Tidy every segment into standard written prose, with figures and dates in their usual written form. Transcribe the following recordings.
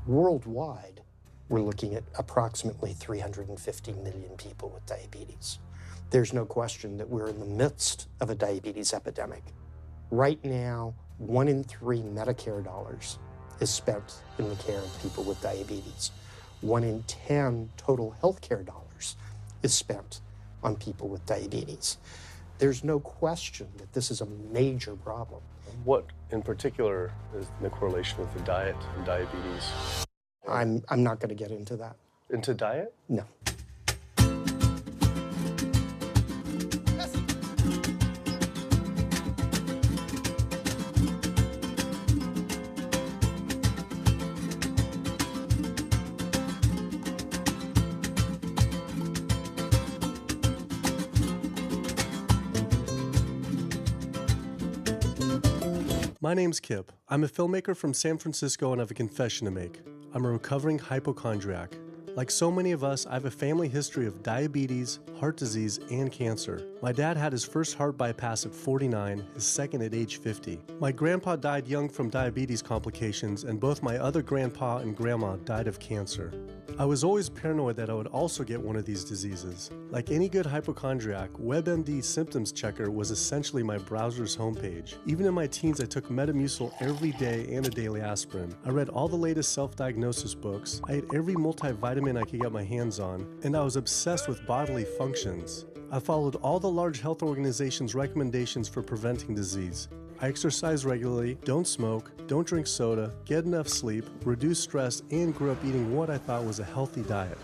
Worldwide, we're looking at approximately 350 million people with diabetes. There's no question that we're in the midst of a diabetes epidemic. Right now, 1 in 3 Medicare dollars is spent in the care of people with diabetes. 1 in 10 total healthcare dollars is spent on people with diabetes. There's no question that this is a major problem. What in particular is the correlation with the diet and diabetes? I'm not going to get into that. Into diet? No. My name's Kip. I'm a filmmaker from San Francisco and I have a confession to make. I'm a recovering hypochondriac. Like so many of us, I have a family history of diabetes, heart disease, and cancer. My dad had his first heart bypass at 49, his second at age 50. My grandpa died young from diabetes complications, and both my other grandpa and grandma died of cancer. I was always paranoid that I would also get one of these diseases. Like any good hypochondriac, WebMD Symptoms Checker was essentially my browser's homepage. Even in my teens, I took Metamucil every day and a daily aspirin. I read all the latest self-diagnosis books, I ate every multivitamin I could get my hands on, and I was obsessed with bodily functions. I followed all the large health organizations' recommendations for preventing disease. I exercise regularly, don't smoke, don't drink soda, get enough sleep, reduce stress, and grew up eating what I thought was a healthy diet.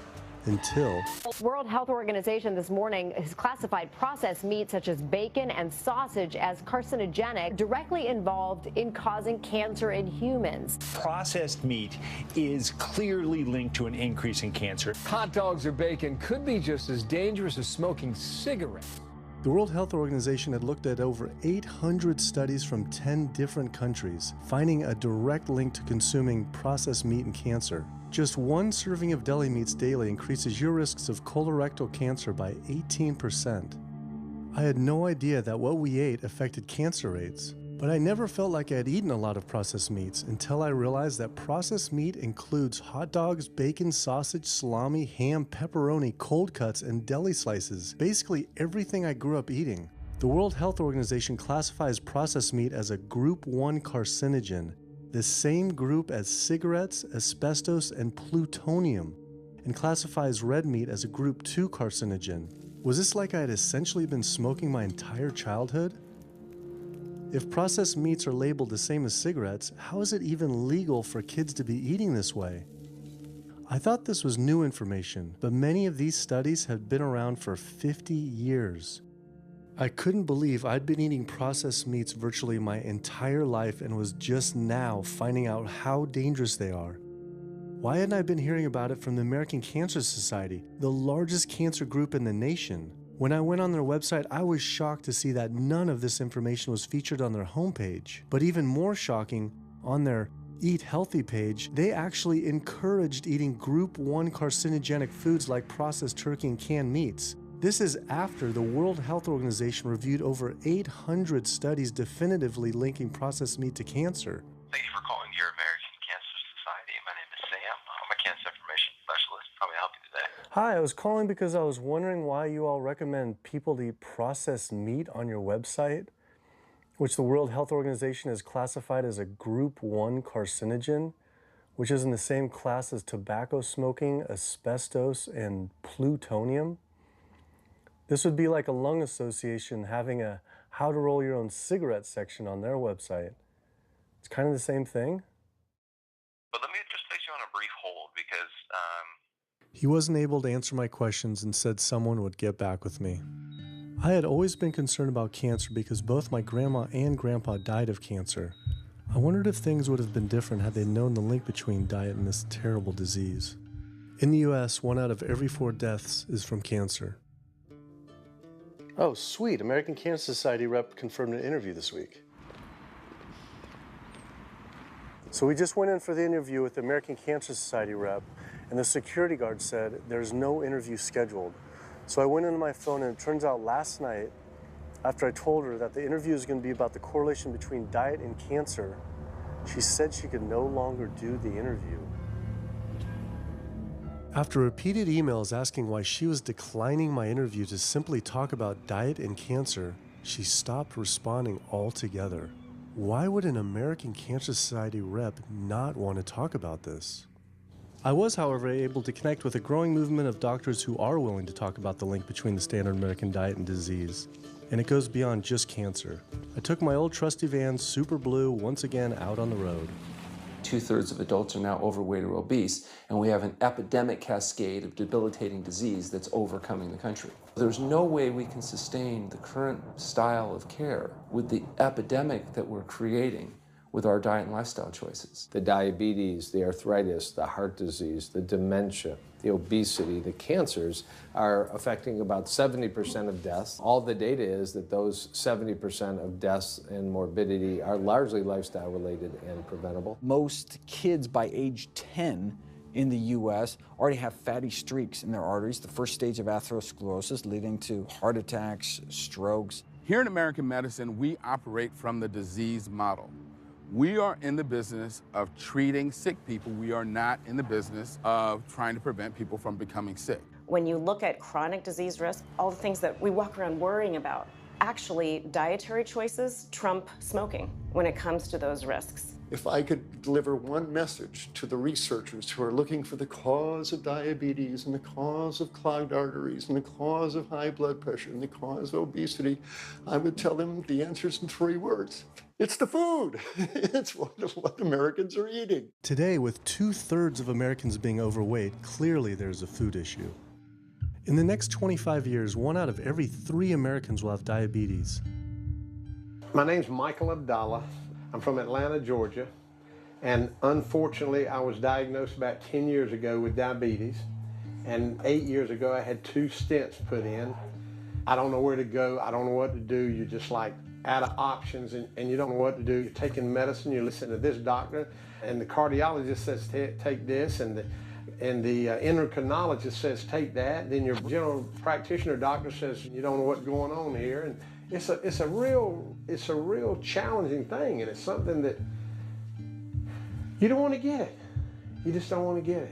Until World Health Organization this morning has classified processed meat such as bacon and sausage as carcinogenic, directly involved in causing cancer in humans. Processed meat is clearly linked to an increase in cancer. Hot dogs or bacon could be just as dangerous as smoking cigarettes. the World Health Organization had looked at over 800 studies from 10 different countries, finding a direct link to consuming processed meat and cancer. Just one serving of deli meats daily increases your risks of colorectal cancer by 18%. I had no idea that what we ate affected cancer rates, but I never felt like I had eaten a lot of processed meats until I realized that processed meat includes hot dogs, bacon, sausage, salami, ham, pepperoni, cold cuts, and deli slices, basically everything I grew up eating. The World Health Organization classifies processed meat as a Group 1 carcinogen, the same group as cigarettes, asbestos, and plutonium, and classifies red meat as a Group 2 carcinogen. Was this like I had essentially been smoking my entire childhood? If processed meats are labeled the same as cigarettes, how is it even legal for kids to be eating this way? I thought this was new information, but many of these studies have been around for 50 years. I couldn't believe I'd been eating processed meats virtually my entire life and was just now finding out how dangerous they are. Why hadn't I been hearing about it from the American Cancer Society, the largest cancer group in the nation? When I went on their website, I was shocked to see that none of this information was featured on their homepage. But even more shocking, on their Eat Healthy page, they actually encouraged eating Group 1 carcinogenic foods like processed turkey and canned meats. This is after the World Health Organization reviewed over 800 studies definitively linking processed meat to cancer. Thank you for calling your American Cancer Society. My name is Sam. I'm a cancer information specialist. How may I help you today? Hi, I was calling because I was wondering why you all recommend people to eat processed meat on your website, which the World Health Organization has classified as a Group 1 carcinogen, which is in the same class as tobacco smoking, asbestos, and plutonium. This would be like a lung association having a how to roll your own cigarette section on their website. It's kind of the same thing. But let me just place you on a brief hold because He wasn't able to answer my questions and said someone would get back with me. I had always been concerned about cancer because both my grandma and grandpa died of cancer. I wondered if things would have been different had they known the link between diet and this terrible disease. In the US, 1 out of every 4 deaths is from cancer. Oh, sweet. American Cancer Society rep confirmed an interview this week. So we just went in for the interview with the American Cancer Society rep, and the security guard said there's no interview scheduled. So I went into my phone, and it turns out last night, after I told her that the interview is going to be about the correlation between diet and cancer, she said she could no longer do the interview. After repeated emails asking why she was declining my interview to simply talk about diet and cancer, she stopped responding altogether. Why would an American Cancer Society rep not want to talk about this? I was, however, able to connect with a growing movement of doctors who are willing to talk about the link between the standard American diet and disease. And it goes beyond just cancer. I took my old trusty van, Super Blue, once again out on the road. 2/3 of adults are now overweight or obese, and we have an epidemic cascade of debilitating disease that's overcoming the country. There's no way we can sustain the current style of care with the epidemic that we're creating with our diet and lifestyle choices. The diabetes, the arthritis, the heart disease, the dementia, the obesity, the cancers are affecting about 70% of deaths. All the data is that those 70% of deaths and morbidity are largely lifestyle related and preventable. Most kids by age 10 in the U.S. already have fatty streaks in their arteries, the first stage of atherosclerosis leading to heart attacks, strokes. Here in American medicine, we operate from the disease model. We are in the business of treating sick people. We are not in the business of trying to prevent people from becoming sick. When you look at chronic disease risk, all the things that we walk around worrying about, actually dietary choices trump smoking when it comes to those risks. If I could deliver one message to the researchers who are looking for the cause of diabetes and the cause of clogged arteries and the cause of high blood pressure and the cause of obesity, I would tell them the answer's in 3 words. It's the food. It's what Americans are eating. Today, with 2/3 of Americans being overweight, clearly there's a food issue. In the next 25 years, 1 out of every 3 Americans will have diabetes. My name's Michael Abdallah. I'm from Atlanta, Georgia, and unfortunately I was diagnosed about 10 years ago with diabetes, and 8 years ago I had 2 stents put in. I don't know where to go, I don't know what to do. You're just like out of options and you don't know what to do. You're taking medicine, you listen to this doctor, and the cardiologist says take this, and the endocrinologist says take that, then your general practitioner doctor says you don't know what's going on here. And it's a real challenging thing, and it's something that you don't want to get it. You just don't want to get it.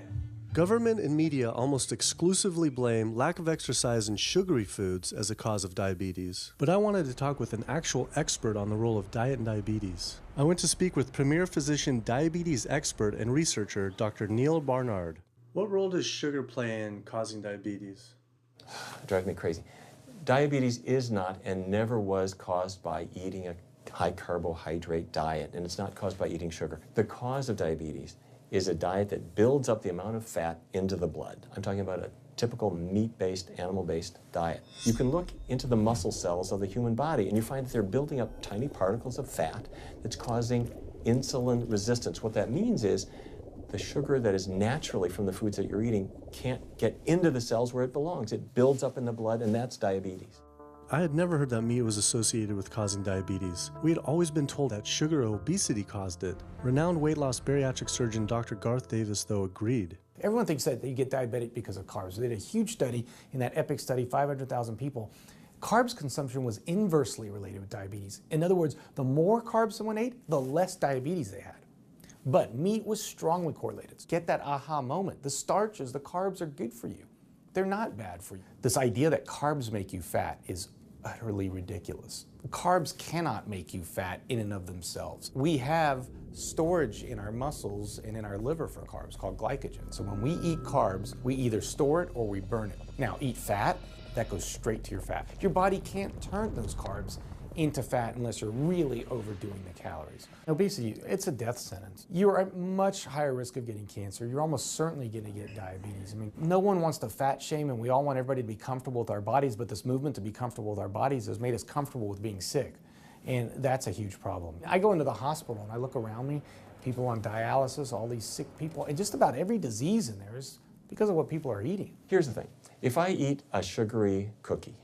Government and media almost exclusively blame lack of exercise and sugary foods as a cause of diabetes. But I wanted to talk with an actual expert on the role of diet and diabetes. I went to speak with premier physician, diabetes expert, and researcher, Dr. Neil Barnard. What role does sugar play in causing diabetes? It drives me crazy. Diabetes is not and never was caused by eating a high carbohydrate diet, and it's not caused by eating sugar. The cause of diabetes is a diet that builds up the amount of fat into the blood. I'm talking about a typical meat-based, animal-based diet. You can look into the muscle cells of the human body and you find that they're building up tiny particles of fat that's causing insulin resistance. What that means is the sugar that is naturally from the foods that you're eating can't get into the cells where it belongs. It builds up in the blood, and that's diabetes. I had never heard that meat was associated with causing diabetes. We had always been told that sugar or obesity caused it. Renowned weight loss bariatric surgeon Dr. Garth Davis, though, agreed. Everyone thinks that you get diabetic because of carbs. They did a huge study in that EPIC study, 500,000 people. Carbs consumption was inversely related with diabetes. In other words, the more carbs someone ate, the less diabetes they had. But meat was strongly correlated. Get that aha moment. The starches, the carbs are good for you. They're not bad for you. This idea that carbs make you fat is utterly ridiculous. Carbs cannot make you fat in and of themselves. We have storage in our muscles and in our liver for carbs called glycogen. So when we eat carbs, we either store it or we burn it. Now, eat fat, that goes straight to your fat. Your body can't turn those carbs into fat unless you're really overdoing the calories. Obesity, it's a death sentence. You're at much higher risk of getting cancer. You're almost certainly going to get diabetes. I mean, no one wants to fat shame, and we all want everybody to be comfortable with our bodies, but this movement to be comfortable with our bodies has made us comfortable with being sick, and that's a huge problem. I go into the hospital and I look around me, people on dialysis, all these sick people, and just about every disease in there is because of what people are eating. Here's the thing. If I eat a sugary cookie,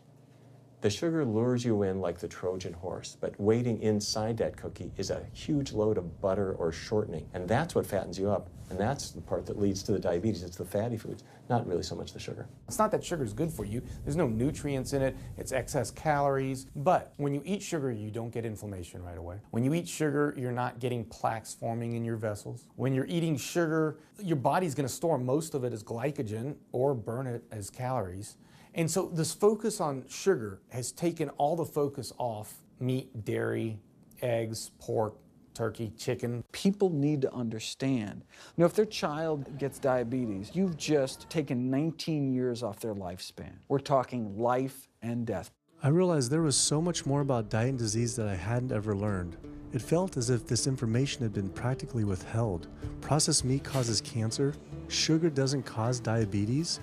The sugar lures you in like the Trojan horse, but waiting inside that cookie is a huge load of butter or shortening, and that's what fattens you up, and that's the part that leads to the diabetes. It's the fatty foods, not really so much the sugar. It's not that sugar is good for you. There's no nutrients in it. It's excess calories. But when you eat sugar, you don't get inflammation right away. When you eat sugar, you're not getting plaques forming in your vessels. When you're eating sugar, your body's going to store most of it as glycogen or burn it as calories. And so this focus on sugar has taken all the focus off meat, dairy, eggs, pork, turkey, chicken. People need to understand, if their child gets diabetes, you've just taken 19 years off their lifespan. We're talking life and death. I realized there was so much more about diet and disease that I hadn't ever learned. It felt as if this information had been practically withheld. Processed meat causes cancer. Sugar doesn't cause diabetes.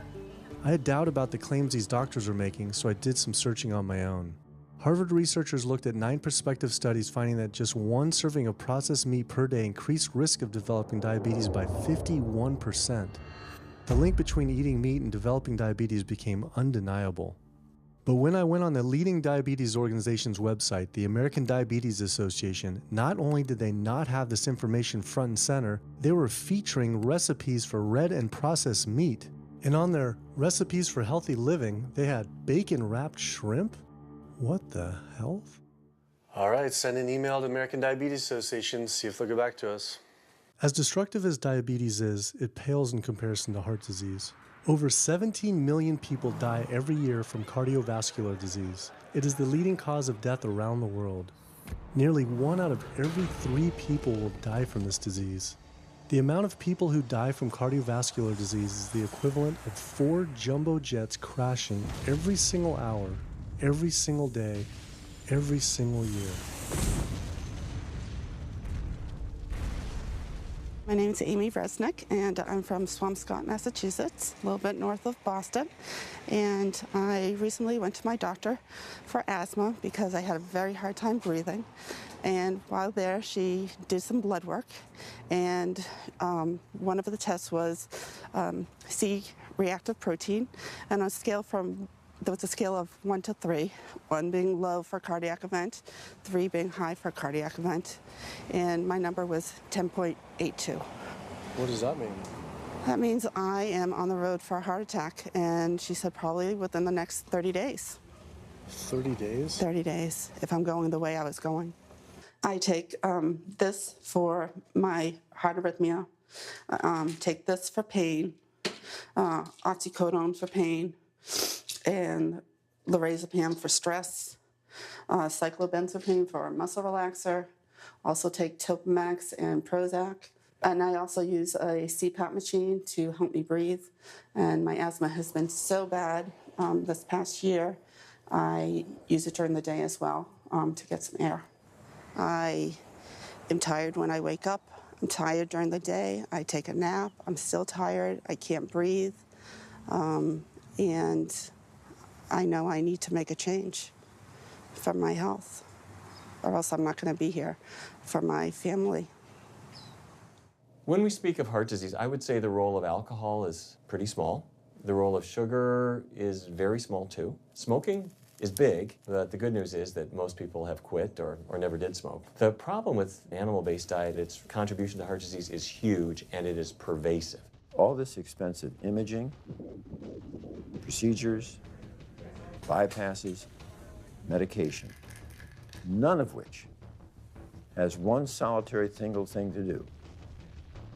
I had doubt about the claims these doctors were making, so I did some searching on my own. Harvard researchers looked at 9 prospective studies finding that just one serving of processed meat per day increased risk of developing diabetes by 51%. The link between eating meat and developing diabetes became undeniable. But when I went on the leading diabetes organization's website, the American Diabetes Association, not only did they not have this information front and center, they were featuring recipes for red and processed meat. And on their recipes for healthy living, they had bacon-wrapped shrimp? What the hell? All right, send an email to American Diabetes Association, see if they'll get back to us. As destructive as diabetes is, it pales in comparison to heart disease. Over 17 million people die every year from cardiovascular disease. It is the leading cause of death around the world. Nearly 1 out of every 3 people will die from this disease. The amount of people who die from cardiovascular disease is the equivalent of 4 jumbo jets crashing every single hour, every single day, every single year. My name is Amy Resnick, and I'm from Swampscott, Massachusetts, a little bit north of Boston. And I recently went to my doctor for asthma because I had a very hard time breathing. And while there, she did some blood work, and one of the tests was C-reactive protein, and on a scale there was a scale of 1 to 3, 1 being low for cardiac event, 3 being high for cardiac event, and my number was 10.82. What does that mean? That means I am on the road for a heart attack, and she said probably within the next 30 days. 30 days? 30 days, if I'm going the way I was going. I take this for my heart arrhythmia, take this for pain, oxycodone for pain, and lorazepam for stress, cyclobenzaprine for a muscle relaxer, also take Topamax and Prozac, and I also use a CPAP machine to help me breathe, and my asthma has been so bad this past year, I use it during the day as well to get some air. I am tired when I wake up, I'm tired during the day, I take a nap, I'm still tired, I can't breathe, and I know I need to make a change for my health, or else I'm not going to be here for my family. When we speak of heart disease, I would say the role of alcohol is pretty small. The role of sugar is very small too. Smoking is big, but the good news is that most people have quit or never did smoke. The problem with animal-based diet, its contribution to heart disease is huge and it is pervasive. All this expensive imaging, procedures, bypasses, medication, none of which has one solitary single thing to do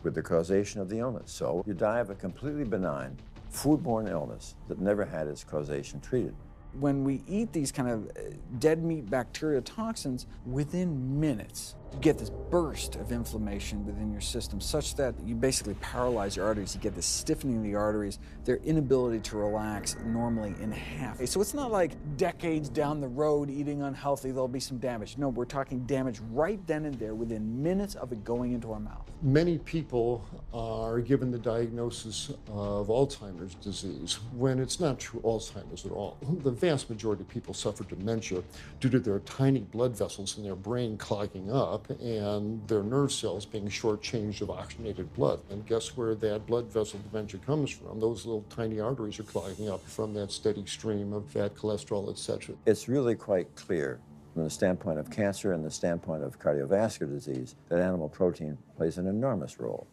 with the causation of the illness. So you die of a completely benign foodborne illness that never had its causation treated. When we eat these kind of dead meat bacteria toxins, within minutes, you get this burst of inflammation within your system such that you basically paralyze your arteries. You get this stiffening of the arteries, their inability to relax normally in half. So it's not like decades down the road eating unhealthy, there'll be some damage. No, we're talking damage right then and there within minutes of it going into our mouth. Many people are given the diagnosis of Alzheimer's disease when it's not true Alzheimer's at all. The vast majority of people suffer dementia due to their tiny blood vessels in their brain clogging up up and their nerve cells being shortchanged of oxygenated blood. And guess where that blood vessel dementia comes from? Those little tiny arteries are clogging up from that steady stream of fat, cholesterol, etc. It's really quite clear from the standpoint of cancer and the standpoint of cardiovascular disease that animal protein plays an enormous role.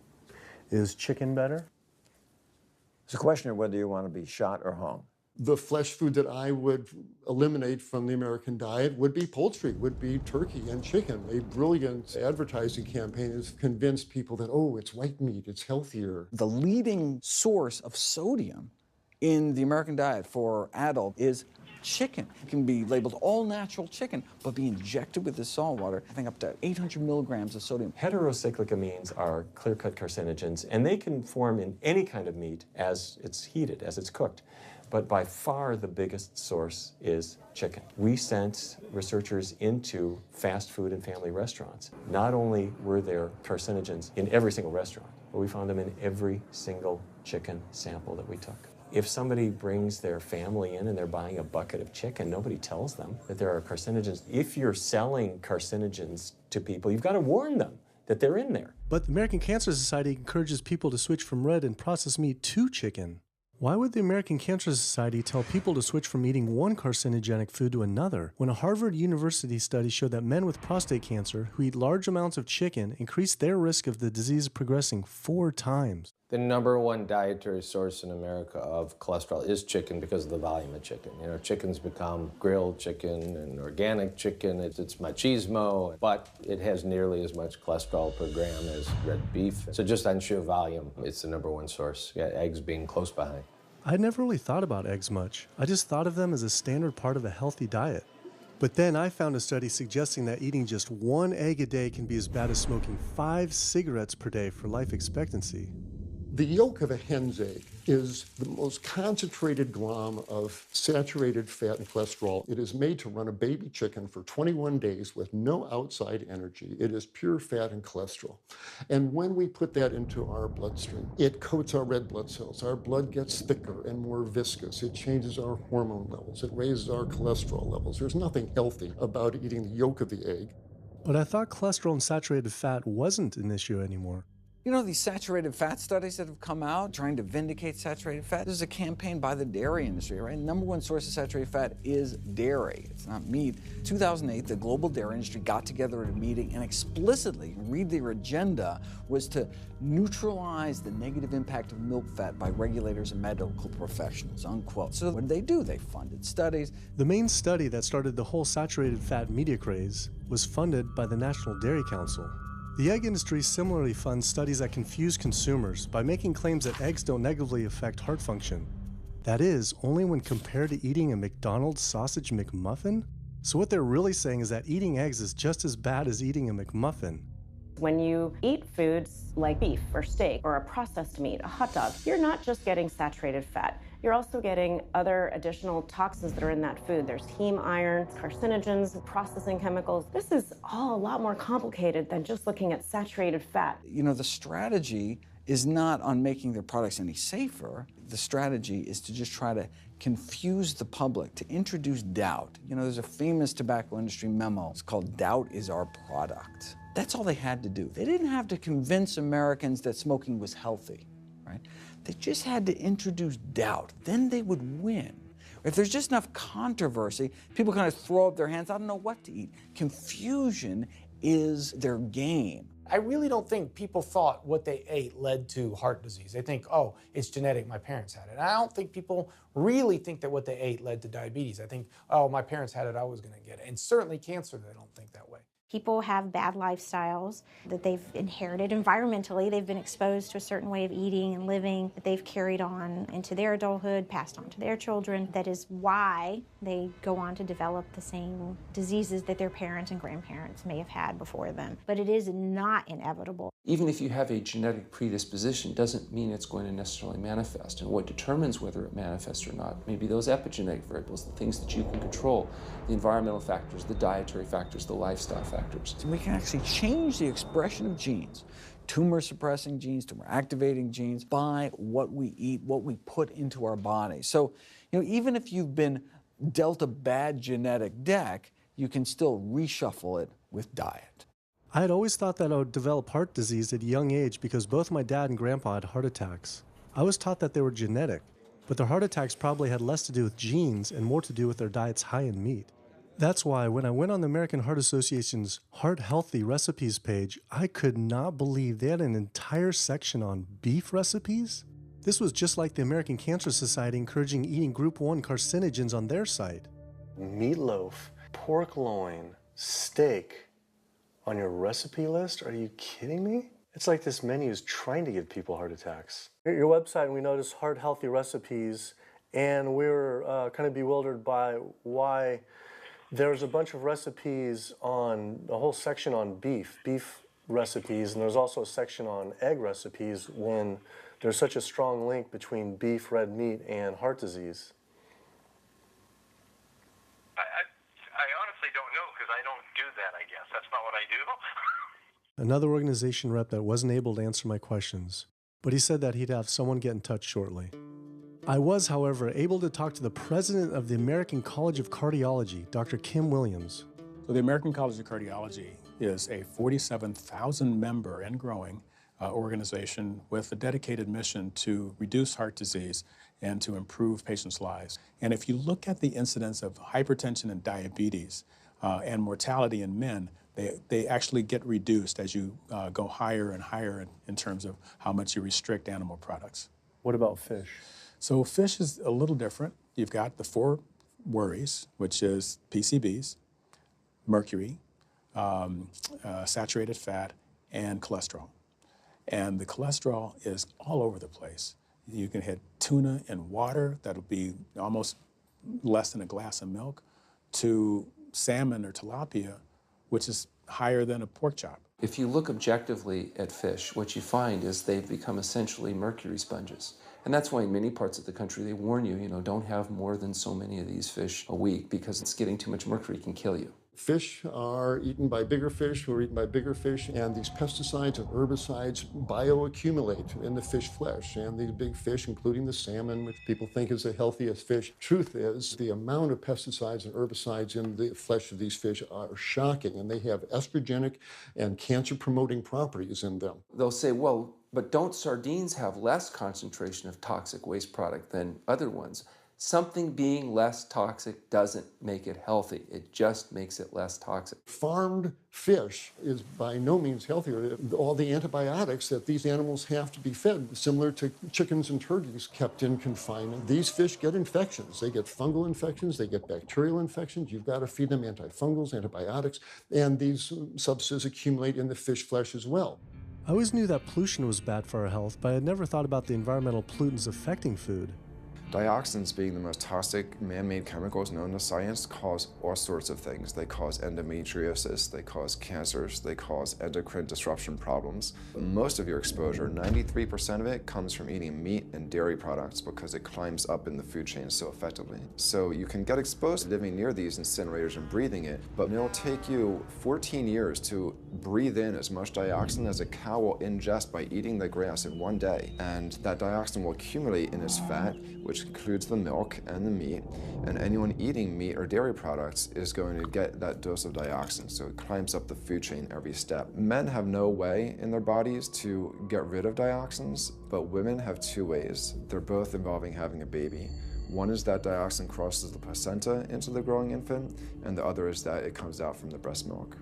Is chicken better? It's a question of whether you want to be shot or hung. The flesh food that I would eliminate from the American diet would be poultry, would be turkey and chicken. A brilliant advertising campaign has convinced people that, oh, it's white meat, it's healthier. The leading source of sodium in the American diet for adult is chicken. It can be labeled all natural chicken, but be injected with the salt water, I think up to 800 milligrams of sodium. Heterocyclic amines are clear-cut carcinogens, and they can form in any kind of meat as it's heated, as it's cooked. But by far the biggest source is chicken. We sent researchers into fast food and family restaurants. Not only were there carcinogens in every single restaurant, but we found them in every single chicken sample that we took. If somebody brings their family in and they're buying a bucket of chicken, nobody tells them that there are carcinogens. If you're selling carcinogens to people, you've got to warn them that they're in there. But the American Cancer Society encourages people to switch from red and processed meat to chicken. Why would the American Cancer Society tell people to switch from eating one carcinogenic food to another when a Harvard University study showed that men with prostate cancer who eat large amounts of chicken increase their risk of the disease progressing 4 times? The #1 dietary source in America of cholesterol is chicken because of the volume of chicken. You know, chicken's become grilled chicken and organic chicken. It's machismo, but it has nearly as much cholesterol per gram as red beef. So just on sheer volume, it's the #1 source. Yeah, eggs being close behind. I'd never really thought about eggs much. I just thought of them as a standard part of a healthy diet. But then I found a study suggesting that eating just 1 egg a day can be as bad as smoking 5 cigarettes per day for life expectancy. The yolk of a hen's egg is the most concentrated glom of saturated fat and cholesterol. It is made to run a baby chicken for 21 days with no outside energy. It is pure fat and cholesterol. And when we put that into our bloodstream, it coats our red blood cells. Our blood gets thicker and more viscous. It changes our hormone levels. It raises our cholesterol levels. There's nothing healthy about eating the yolk of the egg. But I thought cholesterol and saturated fat wasn't an issue anymore. You know, these saturated fat studies that have come out trying to vindicate saturated fat, this is a campaign by the dairy industry, right? #1 source of saturated fat is dairy. It's not meat. 2008, the global dairy industry got together at a meeting and explicitly, read their agenda, was to neutralize the negative impact of milk fat by regulators and medical professionals, unquote. So what did? They funded studies. The main study that started the whole saturated fat media craze was funded by the National Dairy Council. The egg industry similarly funds studies that confuse consumers by making claims that eggs don't negatively affect heart function. That is, only when compared to eating a McDonald's sausage McMuffin? So what they're really saying is that eating eggs is just as bad as eating a McMuffin. When you eat foods like beef or steak or a processed meat, a hot dog, you're not just getting saturated fat. You're also getting other additional toxins that are in that food. There's heme iron, carcinogens, processing chemicals. This is all a lot more complicated than just looking at saturated fat. You know, the strategy is not on making their products any safer. The strategy is to just try to confuse the public, to introduce doubt. You know, there's a famous tobacco industry memo. It's called "Doubt is Our Product." That's all they had to do. They didn't have to convince Americans that smoking was healthy, right? They just had to introduce doubt. Then they would win. If there's just enough controversy, people kind of throw up their hands, I don't know what to eat. Confusion is their game. I really don't think people thought what they ate led to heart disease. They think, oh, it's genetic, my parents had it. And I don't think people really think that what they ate led to diabetes. I think, oh, my parents had it, I was gonna get it. And certainly cancer, they don't think that way. People have bad lifestyles that they've inherited environmentally. They've been exposed to a certain way of eating and living that they've carried on into their adulthood, passed on to their children. That is why they go on to develop the same diseases that their parents and grandparents may have had before them. But it is not inevitable. Even if you have a genetic predisposition, doesn't mean it's going to necessarily manifest. And what determines whether it manifests or not may be those epigenetic variables, the things that you can control, the environmental factors, the dietary factors, the lifestyle factors. So we can actually change the expression of genes, tumor-suppressing genes, tumor-activating genes, by what we eat, what we put into our body. So, you know, even if you've been dealt a bad genetic deck, you can still reshuffle it with diet. I had always thought that I would develop heart disease at a young age because both my dad and grandpa had heart attacks. I was taught that they were genetic, but their heart attacks probably had less to do with genes and more to do with their diets high in meat. That's why when I went on the American Heart Association's Heart Healthy Recipes page, I could not believe they had an entire section on beef recipes. This was just like the American Cancer Society encouraging eating Group 1 carcinogens on their site. Meatloaf, pork loin, steak on your recipe list? Are you kidding me? It's like this menu is trying to give people heart attacks. At your website, we noticed Heart Healthy Recipes, and we were kind of bewildered by why there's a bunch of recipes on, a whole section on beef recipes, and there's also a section on egg recipes when there's such a strong link between beef, red meat, and heart disease. I honestly don't know because I don't do that, I guess. That's not what I do. Another organization rep that wasn't able to answer my questions, but he said that he'd have someone get in touch shortly. I was, however, able to talk to the president of the American College of Cardiology, Dr. Kim Williams. So the American College of Cardiology is a 47,000 member and growing organization with a dedicated mission to reduce heart disease and to improve patients' lives. And if you look at the incidence of hypertension and diabetes and mortality in men, they actually get reduced as you go higher and higher in terms of how much you restrict animal products. What about fish? So fish is a little different. You've got the 4 worries, which is PCBs, mercury, saturated fat, and cholesterol. And the cholesterol is all over the place. You can hit tuna in water, that'll be almost less than a glass of milk, to salmon or tilapia, which is higher than a pork chop. If you look objectively at fish, what you find is they've become essentially mercury sponges. And that's why in many parts of the country they warn you, don't have more than so many of these fish a week because it's getting too much mercury can kill you. Fish are eaten by bigger fish who are eaten by bigger fish, and these pesticides and herbicides bioaccumulate in the fish flesh. And these big fish, including the salmon, which people think is the healthiest fish, truth is the amount of pesticides and herbicides in the flesh of these fish are shocking, and they have estrogenic and cancer-promoting properties in them. They'll say, well, but don't sardines have less concentration of toxic waste product than other ones? Something being less toxic doesn't make it healthy. It just makes it less toxic. Farmed fish is by no means healthier. All the antibiotics that these animals have to be fed, similar to chickens and turkeys kept in confinement. These fish get infections. They get fungal infections, they get bacterial infections. You've got to feed them antifungals, antibiotics, and these substances accumulate in the fish flesh as well. I always knew that pollution was bad for our health, but I had never thought about the environmental pollutants affecting food. Dioxins, being the most toxic man-made chemicals known to science, cause all sorts of things. They cause endometriosis, they cause cancers, they cause endocrine disruption problems. Most of your exposure, 93% of it, comes from eating meat and dairy products because it climbs up in the food chain so effectively. So you can get exposed to living near these incinerators and breathing it, but it'll take you 14 years to breathe in as much dioxin as a cow will ingest by eating the grass in one day. And that dioxin will accumulate in its fat, which includes the milk and the meat, and anyone eating meat or dairy products is going to get that dose of dioxin, so it climbs up the food chain every step. Men have no way in their bodies to get rid of dioxins, but women have 2 ways. They're both involving having a baby. One is that dioxin crosses the placenta into the growing infant, and the other is that it comes out from the breast milk.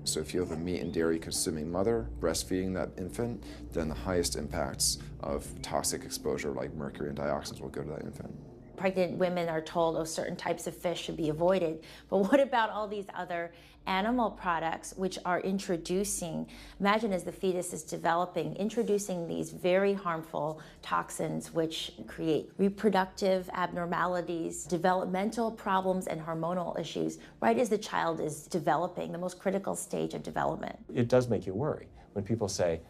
So if you have a meat and dairy consuming mother breastfeeding that infant, then the highest impacts of toxic exposure like mercury and dioxins will go to that infant. Pregnant women are told, oh, certain types of fish should be avoided. But what about all these other animal products which are introducing, imagine as the fetus is developing, introducing these very harmful toxins which create reproductive abnormalities, developmental problems, and hormonal issues right as the child is developing, the most critical stage of development. It does make you worry when people say,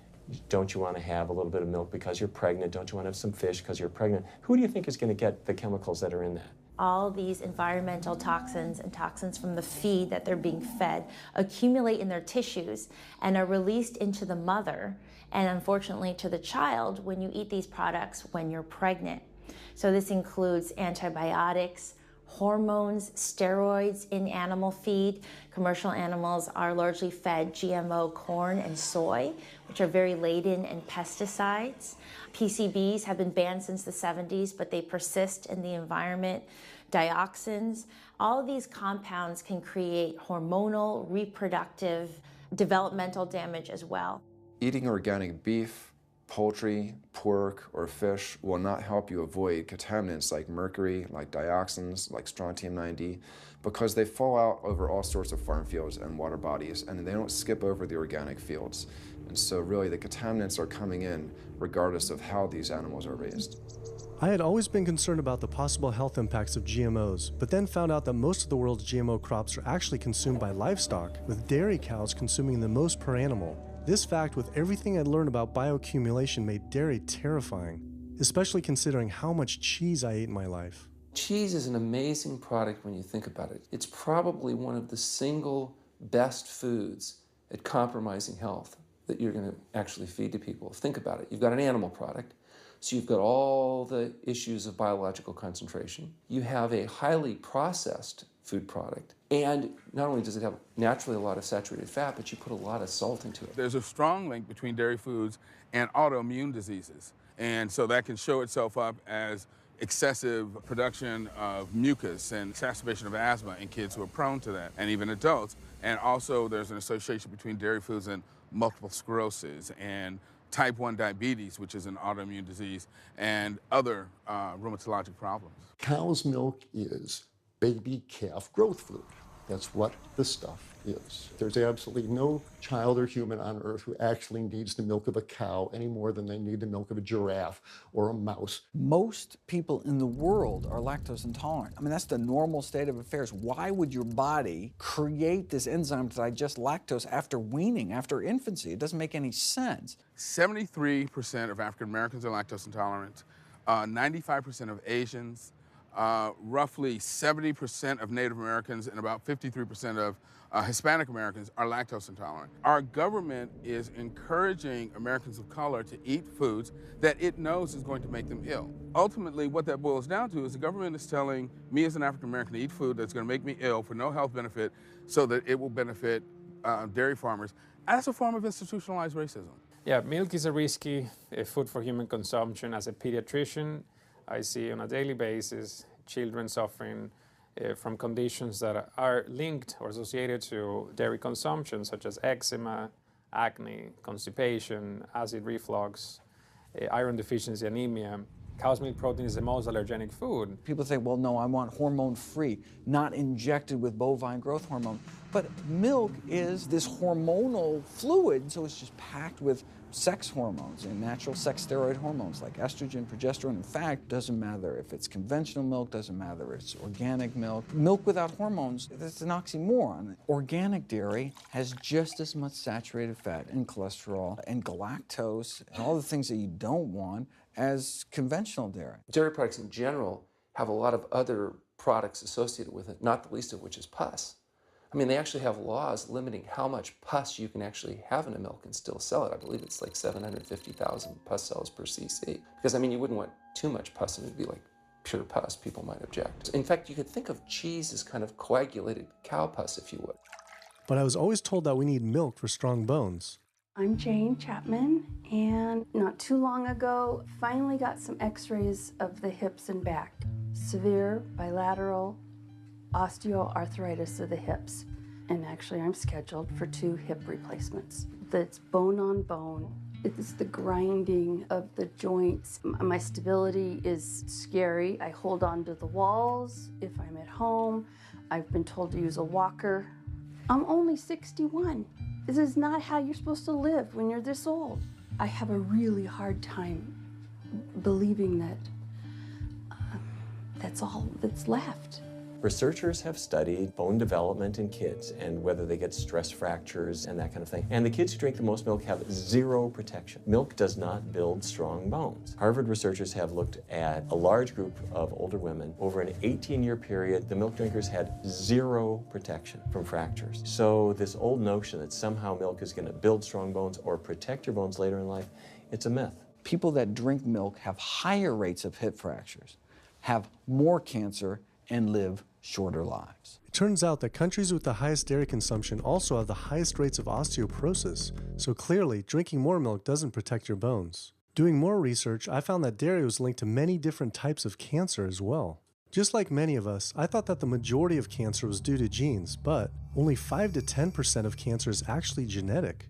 don't you want to have a little bit of milk because you're pregnant? Don't you want to have some fish because you're pregnant? Who do you think is going to get the chemicals that are in that? All these environmental toxins and toxins from the feed that they're being fed accumulate in their tissues and are released into the mother and unfortunately to the child when you eat these products when you're pregnant. So this includes antibiotics, hormones, steroids in animal feed. Commercial animals are largely fed GMO corn and soy, which are very laden in pesticides. PCBs have been banned since the 70s, but they persist in the environment. Dioxins, all of these compounds can create hormonal, reproductive, developmental damage as well. Eating organic beef, poultry, pork, or fish will not help you avoid contaminants like mercury, like dioxins, like strontium-90, because they fall out over all sorts of farm fields and water bodies, and they don't skip over the organic fields. And so really the contaminants are coming in regardless of how these animals are raised. I had always been concerned about the possible health impacts of GMOs, but then found out that most of the world's GMO crops are actually consumed by livestock, with dairy cows consuming the most per animal. This fact, with everything I'd learned about bioaccumulation, made dairy terrifying, especially considering how much cheese I ate in my life. Cheese is an amazing product when you think about it. It's probably one of the single best foods at compromising health that you're going to actually feed to people. Think about it. You've got an animal product, so you've got all the issues of biological concentration. You have a highly processed food product, and not only does it have naturally a lot of saturated fat, but you put a lot of salt into it. There's a strong link between dairy foods and autoimmune diseases, and so that can show itself up as excessive production of mucus and exacerbation of asthma in kids who are prone to that, and even adults. And also there's an association between dairy foods and multiple sclerosis and type 1 diabetes, which is an autoimmune disease, and other rheumatologic problems. Cow's milk is baby calf growth fluid. That's what the stuff is. There's absolutely no child or human on earth who actually needs the milk of a cow any more than they need the milk of a giraffe or a mouse. Most people in the world are lactose intolerant. I mean, that's the normal state of affairs. Why would your body create this enzyme to digest lactose after weaning, after infancy? It doesn't make any sense. 73% of African Americans are lactose intolerant, 95% of Asians, roughly 70% of Native Americans, and about 53% of Hispanic Americans are lactose intolerant. Our government is encouraging Americans of color to eat foods that it knows is going to make them ill. Ultimately, what that boils down to is the government is telling me as an African American to eat food that's going to make me ill for no health benefit so that it will benefit dairy farmers as a form of institutionalized racism. Yeah, milk is a risky food for human consumption. As a pediatrician, I see on a daily basis children suffering from conditions that are linked or associated to dairy consumption, such as eczema, acne, constipation, acid reflux, iron deficiency, anemia. Cow's milk protein is the most allergenic food. People say, well, no, I want hormone-free, not injected with bovine growth hormone. But milk is this hormonal fluid, so it's just packed with sex hormones and natural sex steroid hormones like estrogen, progesterone. In fact, doesn't matter if it's conventional milk, doesn't matter if it's organic milk. Milk without hormones, that's an oxymoron. Organic dairy has just as much saturated fat and cholesterol and galactose and all the things that you don't want as conventional dairy. Dairy products in general have a lot of other products associated with it, not the least of which is pus. I mean, they actually have laws limiting how much pus you can actually have in a milk and still sell it. I believe it's like 750,000 pus cells per cc. Because, I mean, you wouldn't want too much pus and it would be like pure pus. People might object. In fact, you could think of cheese as kind of coagulated cow pus, if you would. But I was always told that we need milk for strong bones. I'm Jane Chapman, and not too long ago, finally got some x-rays of the hips and back. Severe bilateral osteoarthritis of the hips. And actually, I'm scheduled for 2 hip replacements. That's bone on bone. It's the grinding of the joints. My stability is scary. I hold on to the walls if I'm at home. I've been told to use a walker. I'm only 61. This is not how you're supposed to live when you're this old. I have a really hard time believing that that's all that's left. Researchers have studied bone development in kids and whether they get stress fractures and that kind of thing. And the kids who drink the most milk have 0 protection. Milk does not build strong bones. Harvard researchers have looked at a large group of older women. Over an 18-year period, the milk drinkers had 0 protection from fractures. So this old notion that somehow milk is going to build strong bones or protect your bones later in life, it's a myth. People that drink milk have higher rates of hip fractures, have more cancer, and live shorter lives. It turns out that countries with the highest dairy consumption also have the highest rates of osteoporosis, so clearly drinking more milk doesn't protect your bones. Doing more research, I found that dairy was linked to many different types of cancer as well. Just like many of us, I thought that the majority of cancer was due to genes, but only 5 to 10% of cancer is actually genetic.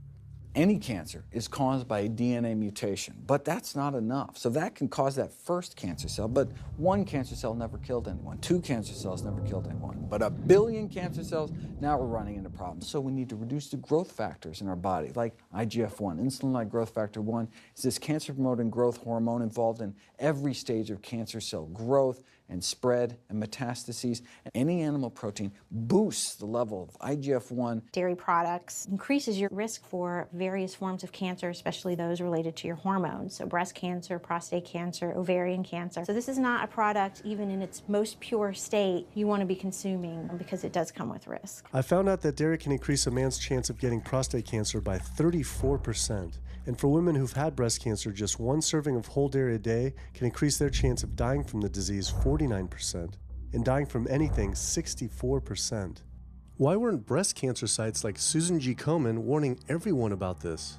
Any cancer is caused by a DNA mutation, but that's not enough. So that can cause that first cancer cell, but one cancer cell never killed anyone. 2 cancer cells never killed anyone. But 1 billion cancer cells, now we're running into problems. So we need to reduce the growth factors in our body, like IGF-1. Insulin-like growth factor 1 is this cancer-promoting growth hormone involved in every stage of cancer cell growth and spread and metastases. Any animal protein boosts the level of IGF-1. Dairy products increases your risk for various forms of cancer, especially those related to your hormones. So breast cancer, prostate cancer, ovarian cancer. So this is not a product, even in its most pure state, you want to be consuming because it does come with risk. I found out that dairy can increase a man's chance of getting prostate cancer by 34%. And for women who've had breast cancer, just 1 serving of whole dairy a day can increase their chance of dying from the disease 49%, and dying from anything 64%. Why weren't breast cancer sites like Susan G. Komen warning everyone about this?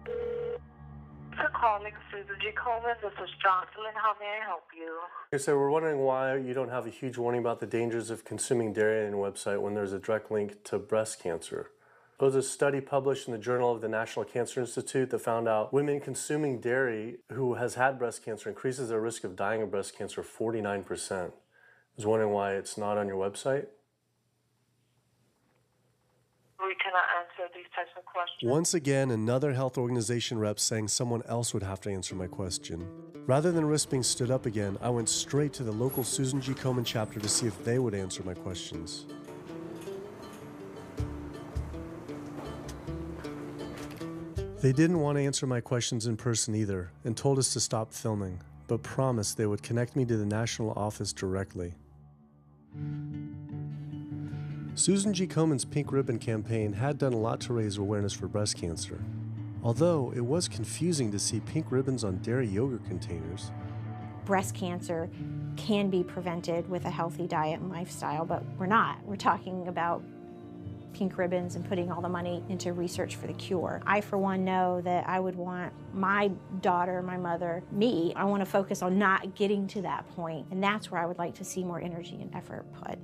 For calling Susan G. Komen, this is Jocelyn. How may I help you? Okay, so we're wondering why you don't have a huge warning about the dangers of consuming dairy on your website when there's a direct link to breast cancer. There was a study published in the Journal of the National Cancer Institute that found out women consuming dairy who has had breast cancer increases their risk of dying of breast cancer 49%. I was wondering why it's not on your website. We cannot answer these types of questions. Once again, another health organization rep saying someone else would have to answer my question. Rather than risk being stood up again, I went straight to the local Susan G. Komen chapter to see if they would answer my questions. They didn't want to answer my questions in person either, and told us to stop filming, but promised they would connect me to the national office directly. Susan G. Komen's Pink Ribbon campaign had done a lot to raise awareness for breast cancer, although it was confusing to see pink ribbons on dairy yogurt containers. Breast cancer can be prevented with a healthy diet and lifestyle, but we're not. We're talking about pink ribbons and putting all the money into research for the cure. I, for one, know that I would want my daughter, my mother, me, I want to focus on not getting to that point, and that's where I would like to see more energy and effort put.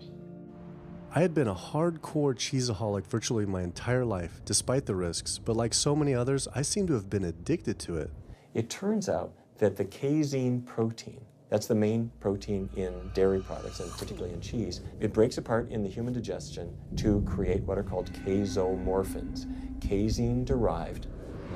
I had been a hardcore cheeseaholic virtually my entire life, despite the risks, but like so many others, I seem to have been addicted to it. It turns out that the casein protein, that's the main protein in dairy products, and particularly in cheese, it breaks apart in the human digestion to create what are called casomorphins, casein-derived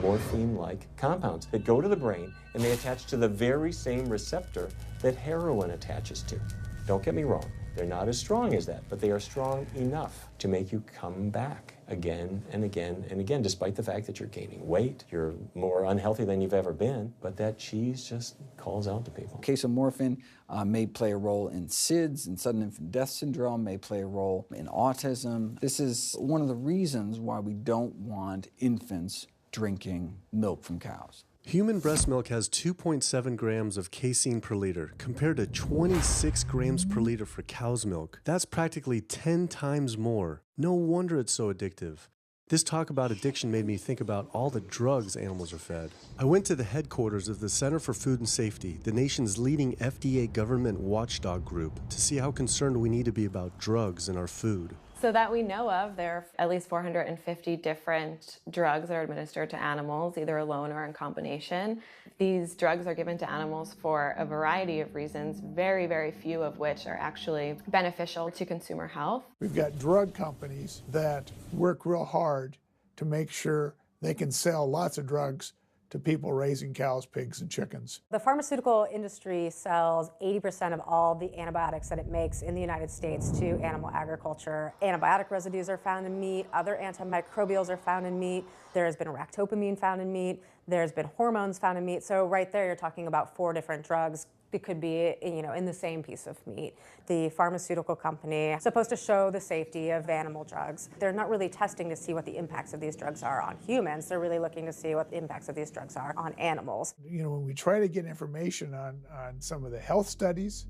morphine-like compounds that go to the brain, and they attach to the very same receptor that heroin attaches to. Don't get me wrong, they're not as strong as that, but they are strong enough to make you come back again and again and again, despite the fact that you're gaining weight, you're more unhealthy than you've ever been, but that cheese just calls out to people. Casomorphin may play a role in SIDS, and sudden infant death syndrome, may play a role in autism. This is one of the reasons why we don't want infants drinking milk from cows. Human breast milk has 2.7 grams of casein per liter, compared to 26 grams per liter for cow's milk. That's practically 10 times more. No wonder it's so addictive. This talk about addiction made me think about all the drugs animals are fed. I went to the headquarters of the Center for Food and Safety, the nation's leading FDA government watchdog group, to see how concerned we need to be about drugs in our food. So that we know of, there are at least 450 different drugs that are administered to animals, either alone or in combination. These drugs are given to animals for a variety of reasons, very, very few of which are actually beneficial to consumer health. We've got drug companies that work real hard to make sure they can sell lots of drugs to people raising cows, pigs, and chickens. The pharmaceutical industry sells 80% of all the antibiotics that it makes in the United States to animal agriculture. Antibiotic residues are found in meat, other antimicrobials are found in meat, there has been ractopamine found in meat, there's been hormones found in meat. So right there you're talking about 4 different drugs that could be, in the same piece of meat. The pharmaceutical company is supposed to show the safety of animal drugs. They're not really testing to see what the impacts of these drugs are on humans. They're really looking to see what the impacts of these drugs are on animals. When we try to get information on some of the health studies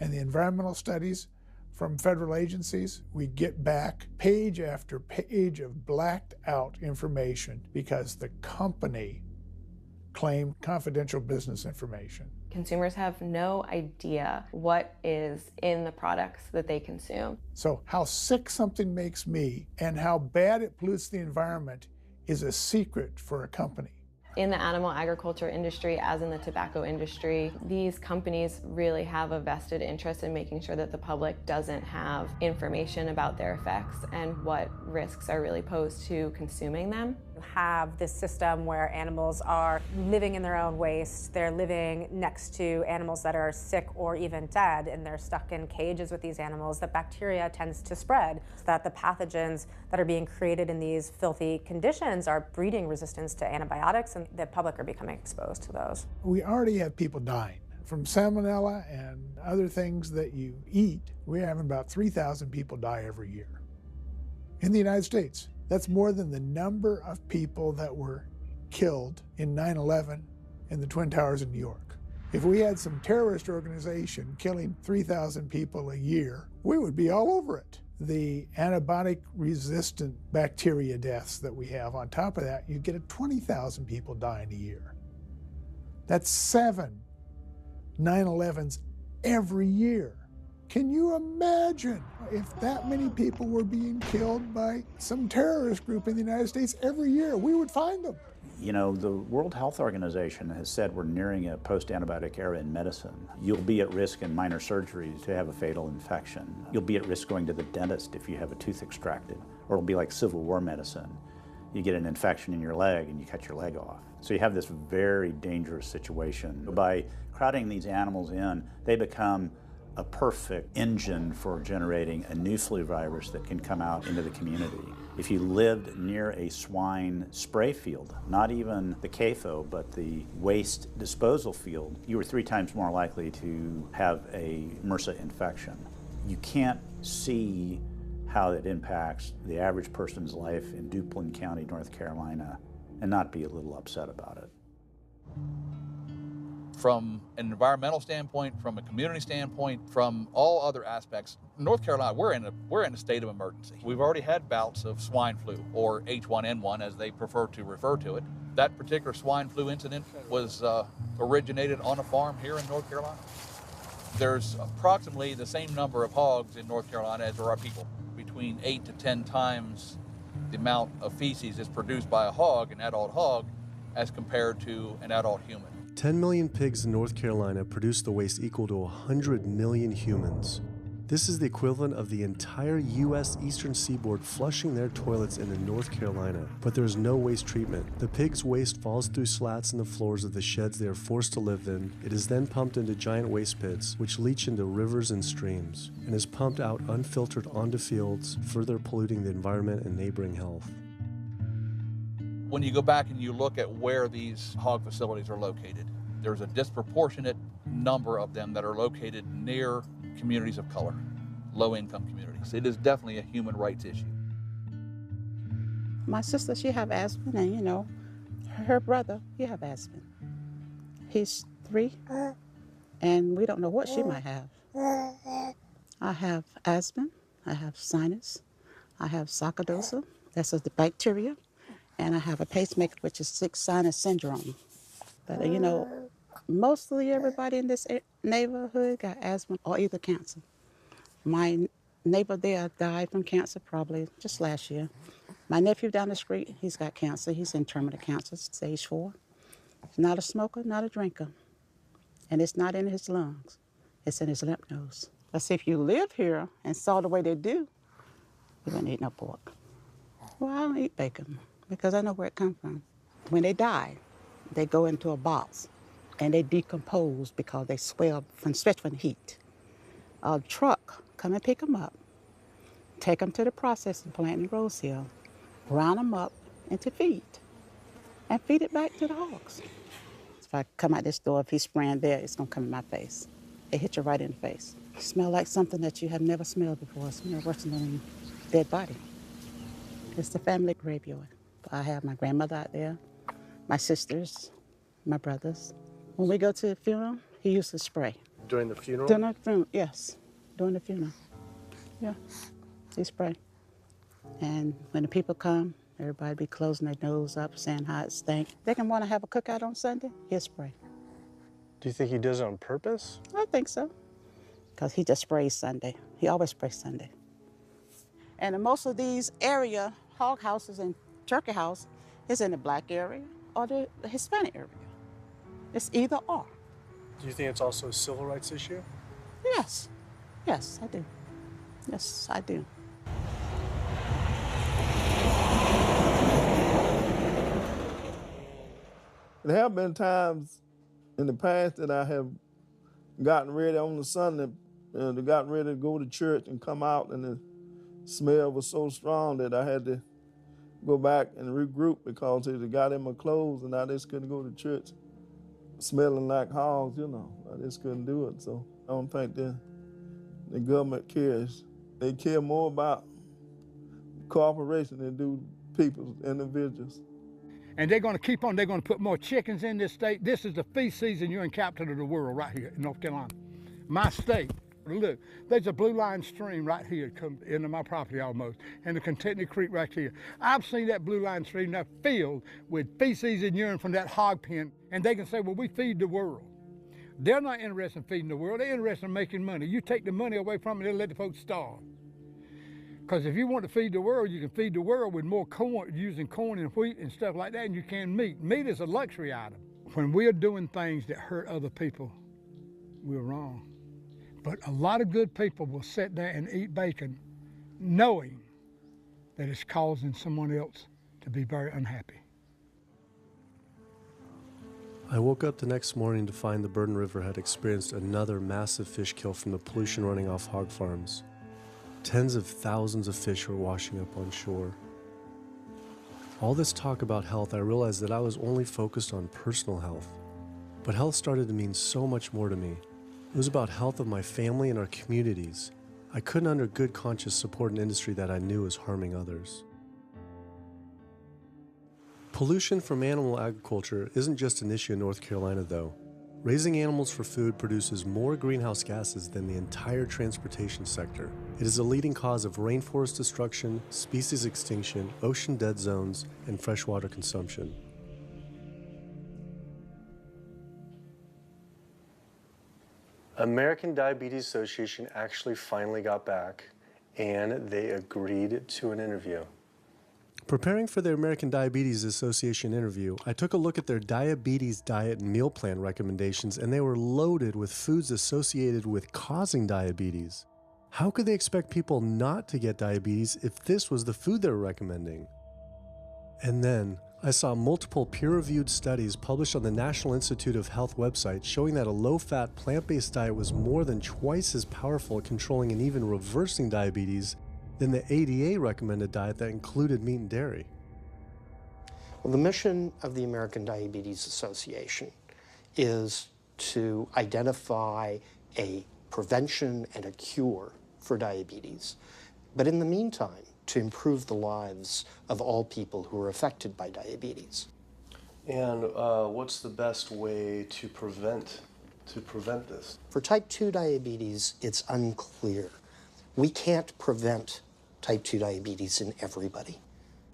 and the environmental studies, from federal agencies, we get back page after page of blacked out information because the company claimed confidential business information. Consumers have no idea what is in the products that they consume. So how sick something makes me and how bad it pollutes the environment is a secret for a company. In the animal agriculture industry, as in the tobacco industry, these companies really have a vested interest in making sure that the public doesn't have information about their effects and what risks are really posed to consuming them. You have this system where animals are living in their own waste. They're living next to animals that are sick or even dead, and they're stuck in cages with these animals. The bacteria tends to spread, so that the pathogens that are being created in these filthy conditions are breeding resistance to antibiotics, and the public are becoming exposed to those. We already have people dying from salmonella and other things that you eat. We're having about 3,000 people die every year in the United States. That's more than the number of people that were killed in 9/11 in the Twin Towers in New York. If we had some terrorist organization killing 3,000 people a year, we would be all over it. The antibiotic-resistant bacteria deaths that we have, on top of that, you get 20,000 people dying a year. That's 7 9/11s every year. Can you imagine if that many people were being killed by some terrorist group in the United States every year? We would find them. You know, the World Health Organization has said we're nearing a post-antibiotic era in medicine. You'll be at risk in minor surgeries to have a fatal infection. You'll be at risk going to the dentist if you have a tooth extracted. Or it'll be like Civil War medicine. You get an infection in your leg and you cut your leg off. So you have this very dangerous situation. By crowding these animals in, they become a perfect engine for generating a new flu virus that can come out into the community. If you lived near a swine spray field, not even the CAFO, but the waste disposal field, you were 3 times more likely to have a MRSA infection. You can't see how it impacts the average person's life in Duplin County, North Carolina, and not be a little upset about it. From an environmental standpoint, from a community standpoint, from all other aspects, North Carolina, we're in a state of emergency. We've already had bouts of swine flu, or H1N1 as they prefer to refer to it. That particular swine flu incident was originated on a farm here in North Carolina. There's approximately the same number of hogs in North Carolina as there are people. Between 8 to 10 times the amount of feces is produced by a hog, an adult hog, as compared to an adult human. 10 million pigs in North Carolina produce the waste equal to 100 million humans. This is the equivalent of the entire U.S. Eastern Seaboard flushing their toilets into North Carolina, but there is no waste treatment. The pigs' waste falls through slats in the floors of the sheds they are forced to live in. It is then pumped into giant waste pits, which leach into rivers and streams, and is pumped out unfiltered onto fields, further polluting the environment and neighboring health. When you go back and you look at where these hog facilities are located, there's a disproportionate number of them that are located near communities of color, low-income communities. It is definitely a human rights issue. My sister, she have asthma, and you know, her brother, he have asthma. He's 3, and we don't know what she might have. I have asthma, I have sinus, I have sarcoidosis, that's the bacteria, and I have a pacemaker, which is 6 sinus syndrome. But you know, mostly everybody in this neighborhood got asthma or either cancer. My neighbor there died from cancer probably just last year. My nephew down the street, he's got cancer. He's in terminal cancer, stage 4. He's not a smoker, not a drinker. And it's not in his lungs. It's in his lymph nodes. But see, if you live here and saw the way they do, you wouldn't eat no pork. Well, I don't eat bacon because I know where it comes from. When they die, they go into a box and they decompose because they swell especially from heat. A truck come and pick them up, take them to the processing plant in Rose Hill, round them up into feed, and feed it back to the hogs. If I come out this door, if he's spraying there, it's gonna come in my face. It hit you right in the face. It smells like something that you have never smelled before. It smells worse than a dead body. It's the family graveyard. I have my grandmother out there, my sisters, my brothers. When we go to the funeral, he used to spray. During the funeral? During the funeral, yes. During the funeral. Yeah, he spray. And when the people come, everybody be closing their nose up, saying how it stank. They can want to have a cookout on Sunday, he'll spray. Do you think he does it on purpose? I think so, because he just sprays Sunday. He always sprays Sunday. And in most of these area, hog houses and turkey house is in the black area or the Hispanic area. It's either or. Do you think it's also a civil rights issue? Yes, yes, I do. Yes, I do. There have been times in the past that I have gotten ready on the Sunday, gotten ready to go to church and come out, and the smell was so strong that I had to go back and regroup because it got in my clothes and I just couldn't go to church smelling like hogs, you know. I just couldn't do it. So I don't think the government cares. They care more about corporations than do people, individuals. And they're going to keep on. They're going to put more chickens in this state. This is the feast season. You're in capital of the world right here in North Carolina. My state. Look, there's a Blue Line stream right here come into my property almost, and the Contentney Creek right here. I've seen that Blue Line stream now filled with feces and urine from that hog pen, and they can say, well, we feed the world. They're not interested in feeding the world. They're interested in making money. You take the money away from them, they'll let the folks starve. Because if you want to feed the world, you can feed the world with more corn, using corn and wheat and stuff like that, and you can meat. Meat is a luxury item. When we're doing things that hurt other people, we're wrong. But a lot of good people will sit there and eat bacon knowing that it's causing someone else to be very unhappy. I woke up the next morning to find the Burden River had experienced another massive fish kill from the pollution running off hog farms. Tens of thousands of fish were washing up on shore. All this talk about health, I realized that I was only focused on personal health. But health started to mean so much more to me. It was about health of my family and our communities. I couldn't under good conscience support an industry that I knew was harming others. Pollution from animal agriculture isn't just an issue in North Carolina, though. Raising animals for food produces more greenhouse gases than the entire transportation sector. It is a leading cause of rainforest destruction, species extinction, ocean dead zones, and freshwater consumption. American Diabetes Association actually finally got back and they agreed to an interview. Preparing for the American Diabetes Association interview, I took a look at their diabetes diet and meal plan recommendations, and they were loaded with foods associated with causing diabetes. How could they expect people not to get diabetes if this was the food they were recommending? And then, I saw multiple peer-reviewed studies published on the National Institute of Health website showing that a low-fat, plant-based diet was more than twice as powerful at controlling and even reversing diabetes than the ADA recommended diet that included meat and dairy. Well, the mission of the American Diabetes Association is to identify a prevention and a cure for diabetes, but in the meantime, to improve the lives of all people who are affected by diabetes. And what's the best way to prevent this? For type 2 diabetes, it's unclear. We can't prevent type 2 diabetes in everybody.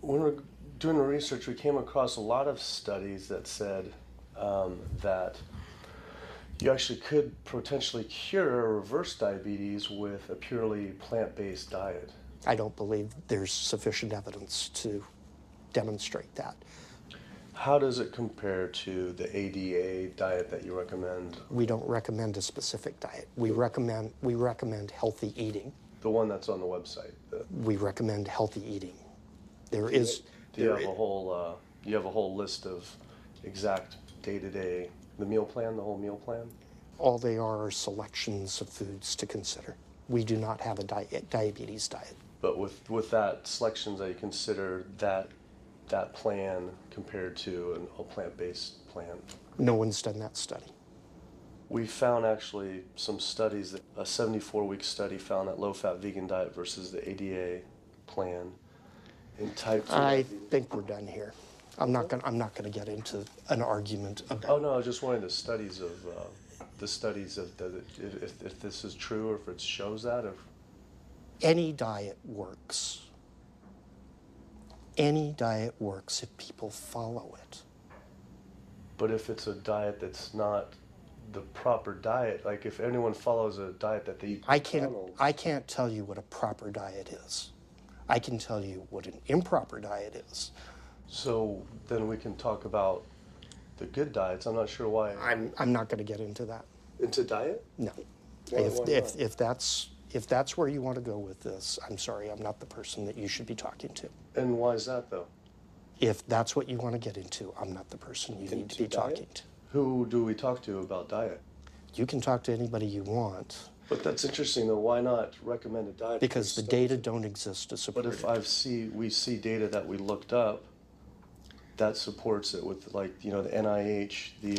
When we're doing the research, we came across a lot of studies that said that you actually could potentially cure or reverse diabetes with a purely plant-based diet. I don't believe there's sufficient evidence to demonstrate that. How does it compare to the ADA diet that you recommend? We don't recommend a specific diet. We recommend healthy eating. The one that's on the website. We recommend healthy eating. Do you have a whole list of exact day-to-day, the meal plan, the whole meal plan? All they are selections of foods to consider. We do not have a diabetes diet. But with that selections, that you consider that plan compared to a plant-based plan? No one's done that study. We found actually some studies, that a 74-week study found that low-fat vegan diet versus the ADA plan in type 2. I think we're done here. I'm not gonna get into an argument about. Oh no, I was just wondering the studies of if this is true or if it shows that. Any diet works. Any diet works if people follow it. But if it's a diet that's not the proper diet, like if anyone follows a diet that they eat I can't tell you what a proper diet is. I can tell you what an improper diet is. So then we can talk about the good diets. I'm not sure why. I'm not going to get into that. Into diet? No. Why not? If that's where you want to go with this, I'm sorry, I'm not the person that you should be talking to. And why is that, though? If that's what you want to get into, I'm not the person you need to be talking to. Who do we talk to about diet? You can talk to anybody you want. But that's interesting, though. Why not recommend a diet? Because the data don't exist to support it. But if we see data that we looked up that supports it with, like, you know, the NIH, in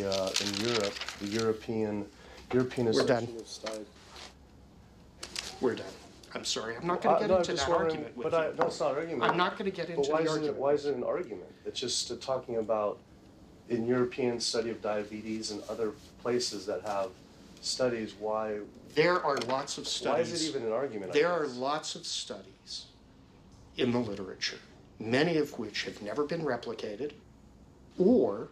Europe, the European Association of Studies. We're done. I'm sorry. I'm not going to get into that argument with you. No, it's not an argument. I'm not going to get into the argument. Why is it an argument? It's just talking about in European study of diabetes and other places that have studies why. There are lots of studies. Why is it even an argument? There are lots of studies in the literature, many of which have never been replicated or,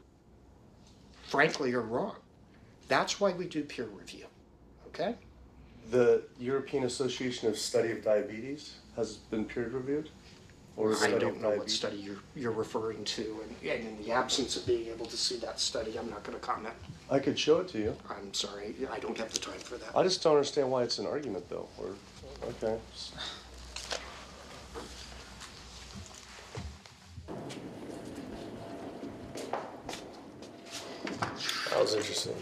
frankly, are wrong. That's why we do peer review, okay? The European Association of Study of Diabetes has been peer reviewed? Or I don't know what study you're referring to, and in the absence of being able to see that study, I'm not going to comment. I could show it to you. I'm sorry, I don't have the time for that. I just don't understand why it's an argument, though. Okay. That was interesting.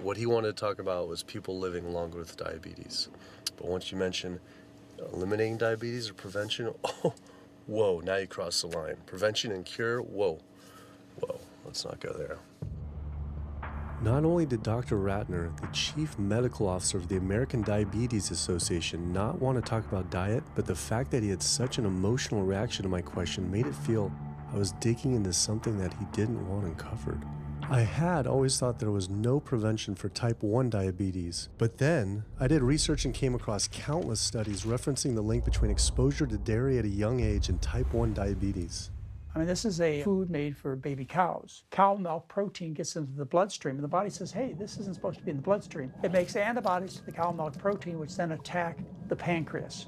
What he wanted to talk about was people living longer with diabetes. But once you mention eliminating diabetes or prevention, oh, whoa, now you cross the line. Prevention and cure, whoa, let's not go there. Not only did Dr. Ratner, the chief medical officer of the American Diabetes Association, not want to talk about diet, but the fact that he had such an emotional reaction to my question made it feel I was digging into something that he didn't want uncovered. I had always thought there was no prevention for type 1 diabetes, but then I did research and came across countless studies referencing the link between exposure to dairy at a young age and type 1 diabetes. I mean, this is a food made for baby cows. Cow milk protein gets into the bloodstream, and the body says, hey, this isn't supposed to be in the bloodstream. It makes antibodies to the cow milk protein, which then attack the pancreas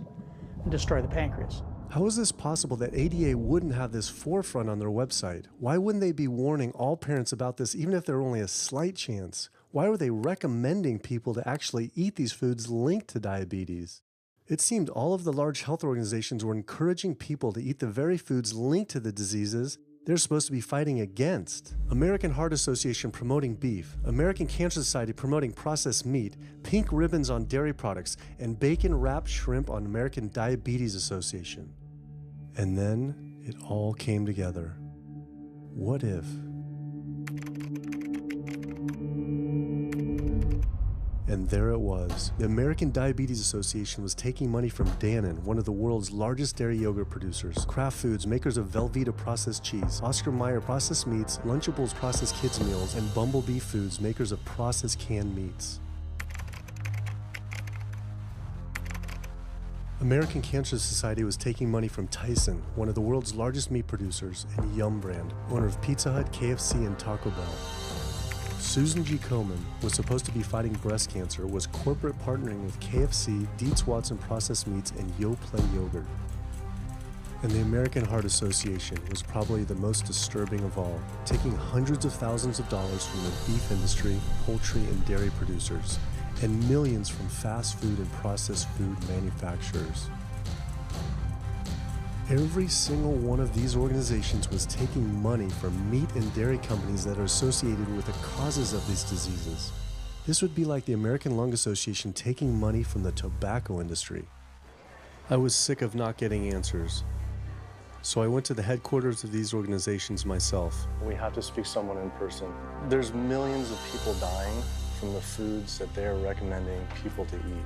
and destroy the pancreas. How is this possible that ADA wouldn't have this forefront on their website? Why wouldn't they be warning all parents about this, even if there were only a slight chance? Why were they recommending people to actually eat these foods linked to diabetes? It seemed all of the large health organizations were encouraging people to eat the very foods linked to the diseases they're supposed to be fighting against. American Heart Association promoting beef, American Cancer Society promoting processed meat, pink ribbons on dairy products, and bacon-wrapped shrimp on American Diabetes Association. And then it all came together. What if? And there it was. The American Diabetes Association was taking money from Dannon, one of the world's largest dairy yogurt producers, Kraft Foods, makers of Velveeta processed cheese, Oscar Mayer processed meats, Lunchables processed kids meals, and Bumblebee Foods, makers of processed canned meats. American Cancer Society was taking money from Tyson, one of the world's largest meat producers, and Yum Brand, owner of Pizza Hut, KFC, and Taco Bell. Susan G. Komen was supposed to be fighting breast cancer, was corporate partnering with KFC, Dietz Watson Processed Meats, and Yoplait Yogurt. And the American Heart Association was probably the most disturbing of all, taking hundreds of thousands of dollars from the beef industry, poultry, and dairy producers, and millions from fast food and processed food manufacturers. Every single one of these organizations was taking money from meat and dairy companies that are associated with the causes of these diseases. This would be like the American Lung Association taking money from the tobacco industry. I was sick of not getting answers, so I went to the headquarters of these organizations myself. We have to speak to someone in person. There's millions of people dying from the foods that they're recommending people to eat.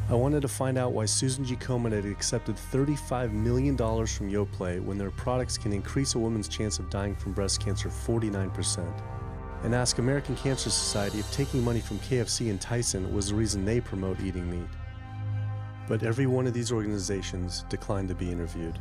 I wanted to find out why Susan G. Komen had accepted $35 million from Yoplait when their products can increase a woman's chance of dying from breast cancer 49%, and ask American Cancer Society if taking money from KFC and Tyson was the reason they promote eating meat. But every one of these organizations declined to be interviewed.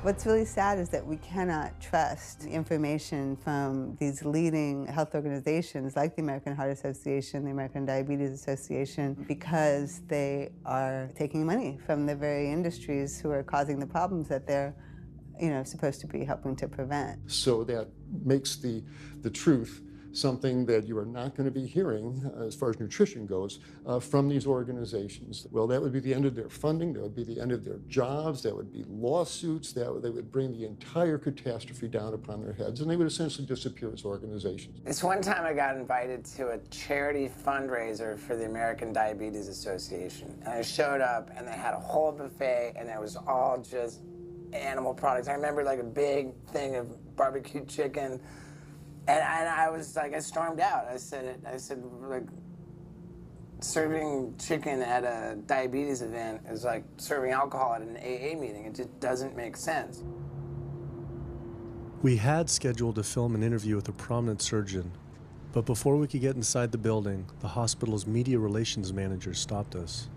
What's really sad is that we cannot trust information from these leading health organizations like the American Heart Association, the American Diabetes Association, because they are taking money from the very industries who are causing the problems that they're supposed to be helping to prevent. So that makes the truth something that you are not going to be hearing, as far as nutrition goes, from these organizations. Well, that would be the end of their funding, that would be the end of their jobs, that would be lawsuits, they would bring the entire catastrophe down upon their heads, and they would essentially disappear as organizations. This one time I got invited to a charity fundraiser for the American Diabetes Association, and I showed up and they had a whole buffet and it was all just animal products. I remember like a big thing of barbecue chicken. And I was like, I stormed out. I said, like, serving chicken at a diabetes event is like serving alcohol at an AA meeting. It just doesn't make sense. We had scheduled to film an interview with a prominent surgeon, but before we could get inside the building, the hospital's media relations manager stopped us.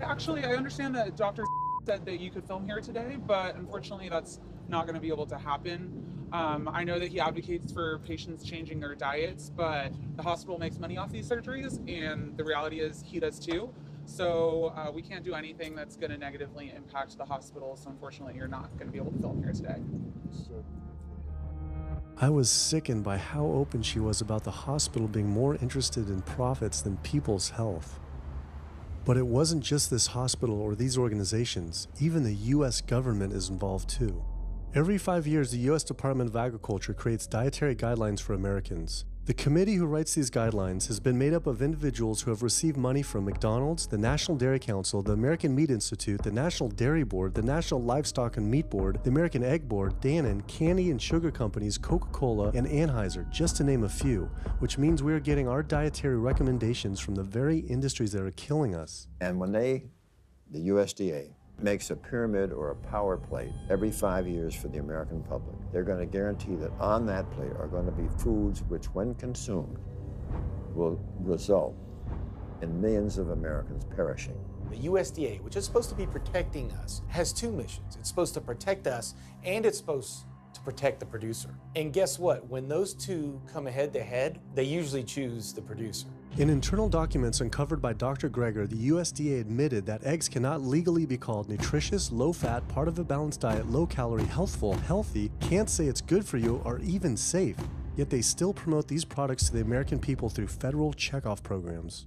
Actually, I understand that Dr. said that you could film here today, but unfortunately that's not going to be able to happen. I know that he advocates for patients changing their diets, but the hospital makes money off these surgeries, and the reality is he does too. So we can't do anything that's going to negatively impact the hospital, so unfortunately you're not going to be able to film here today. I was sickened by how open she was about the hospital being more interested in profits than people's health. But it wasn't just this hospital or these organizations. Even the U.S. government is involved too. Every 5 years, the U.S. Department of Agriculture creates dietary guidelines for Americans. The committee who writes these guidelines has been made up of individuals who have received money from McDonald's, the National Dairy Council, the American Meat Institute, the National Dairy Board, the National Livestock and Meat Board, the American Egg Board, Dannon, candy and sugar companies, Coca-Cola, and Anheuser, just to name a few, which means we are getting our dietary recommendations from the very industries that are killing us. And when the USDA, makes a pyramid or a power plate every 5 years for the American public, they're going to guarantee that on that plate are going to be foods which, when consumed, will result in millions of Americans perishing. The USDA, which is supposed to be protecting us, has two missions. It's supposed to protect us, and it's supposed to protect the producer. And guess what? When those two come head to head, they usually choose the producer. In internal documents uncovered by Dr. Greger, the USDA admitted that eggs cannot legally be called nutritious, low-fat, part of a balanced diet, low-calorie, healthful, healthy, can't say it's good for you, or even safe. Yet they still promote these products to the American people through federal checkoff programs.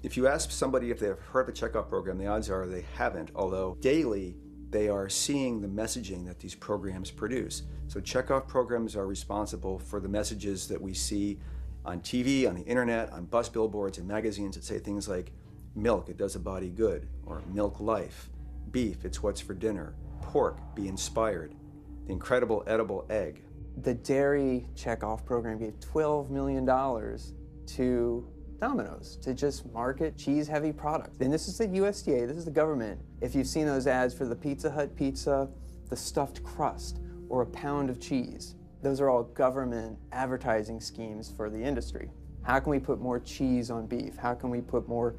If you ask somebody if they've heard of the checkoff program, the odds are they haven't, although daily they are seeing the messaging that these programs produce. So checkoff programs are responsible for the messages that we see on TV, on the internet, on bus billboards and magazines that say things like, milk, it does a body good, or milk life, beef, it's what's for dinner, pork, be inspired, the incredible edible egg. The dairy checkoff program gave $12 million to Domino's to just market cheese-heavy products. And this is the USDA, this is the government. If you've seen those ads for the Pizza Hut pizza, the stuffed crust, or a pound of cheese, those are all government advertising schemes for the industry. How can we put more cheese on beef? How can we put more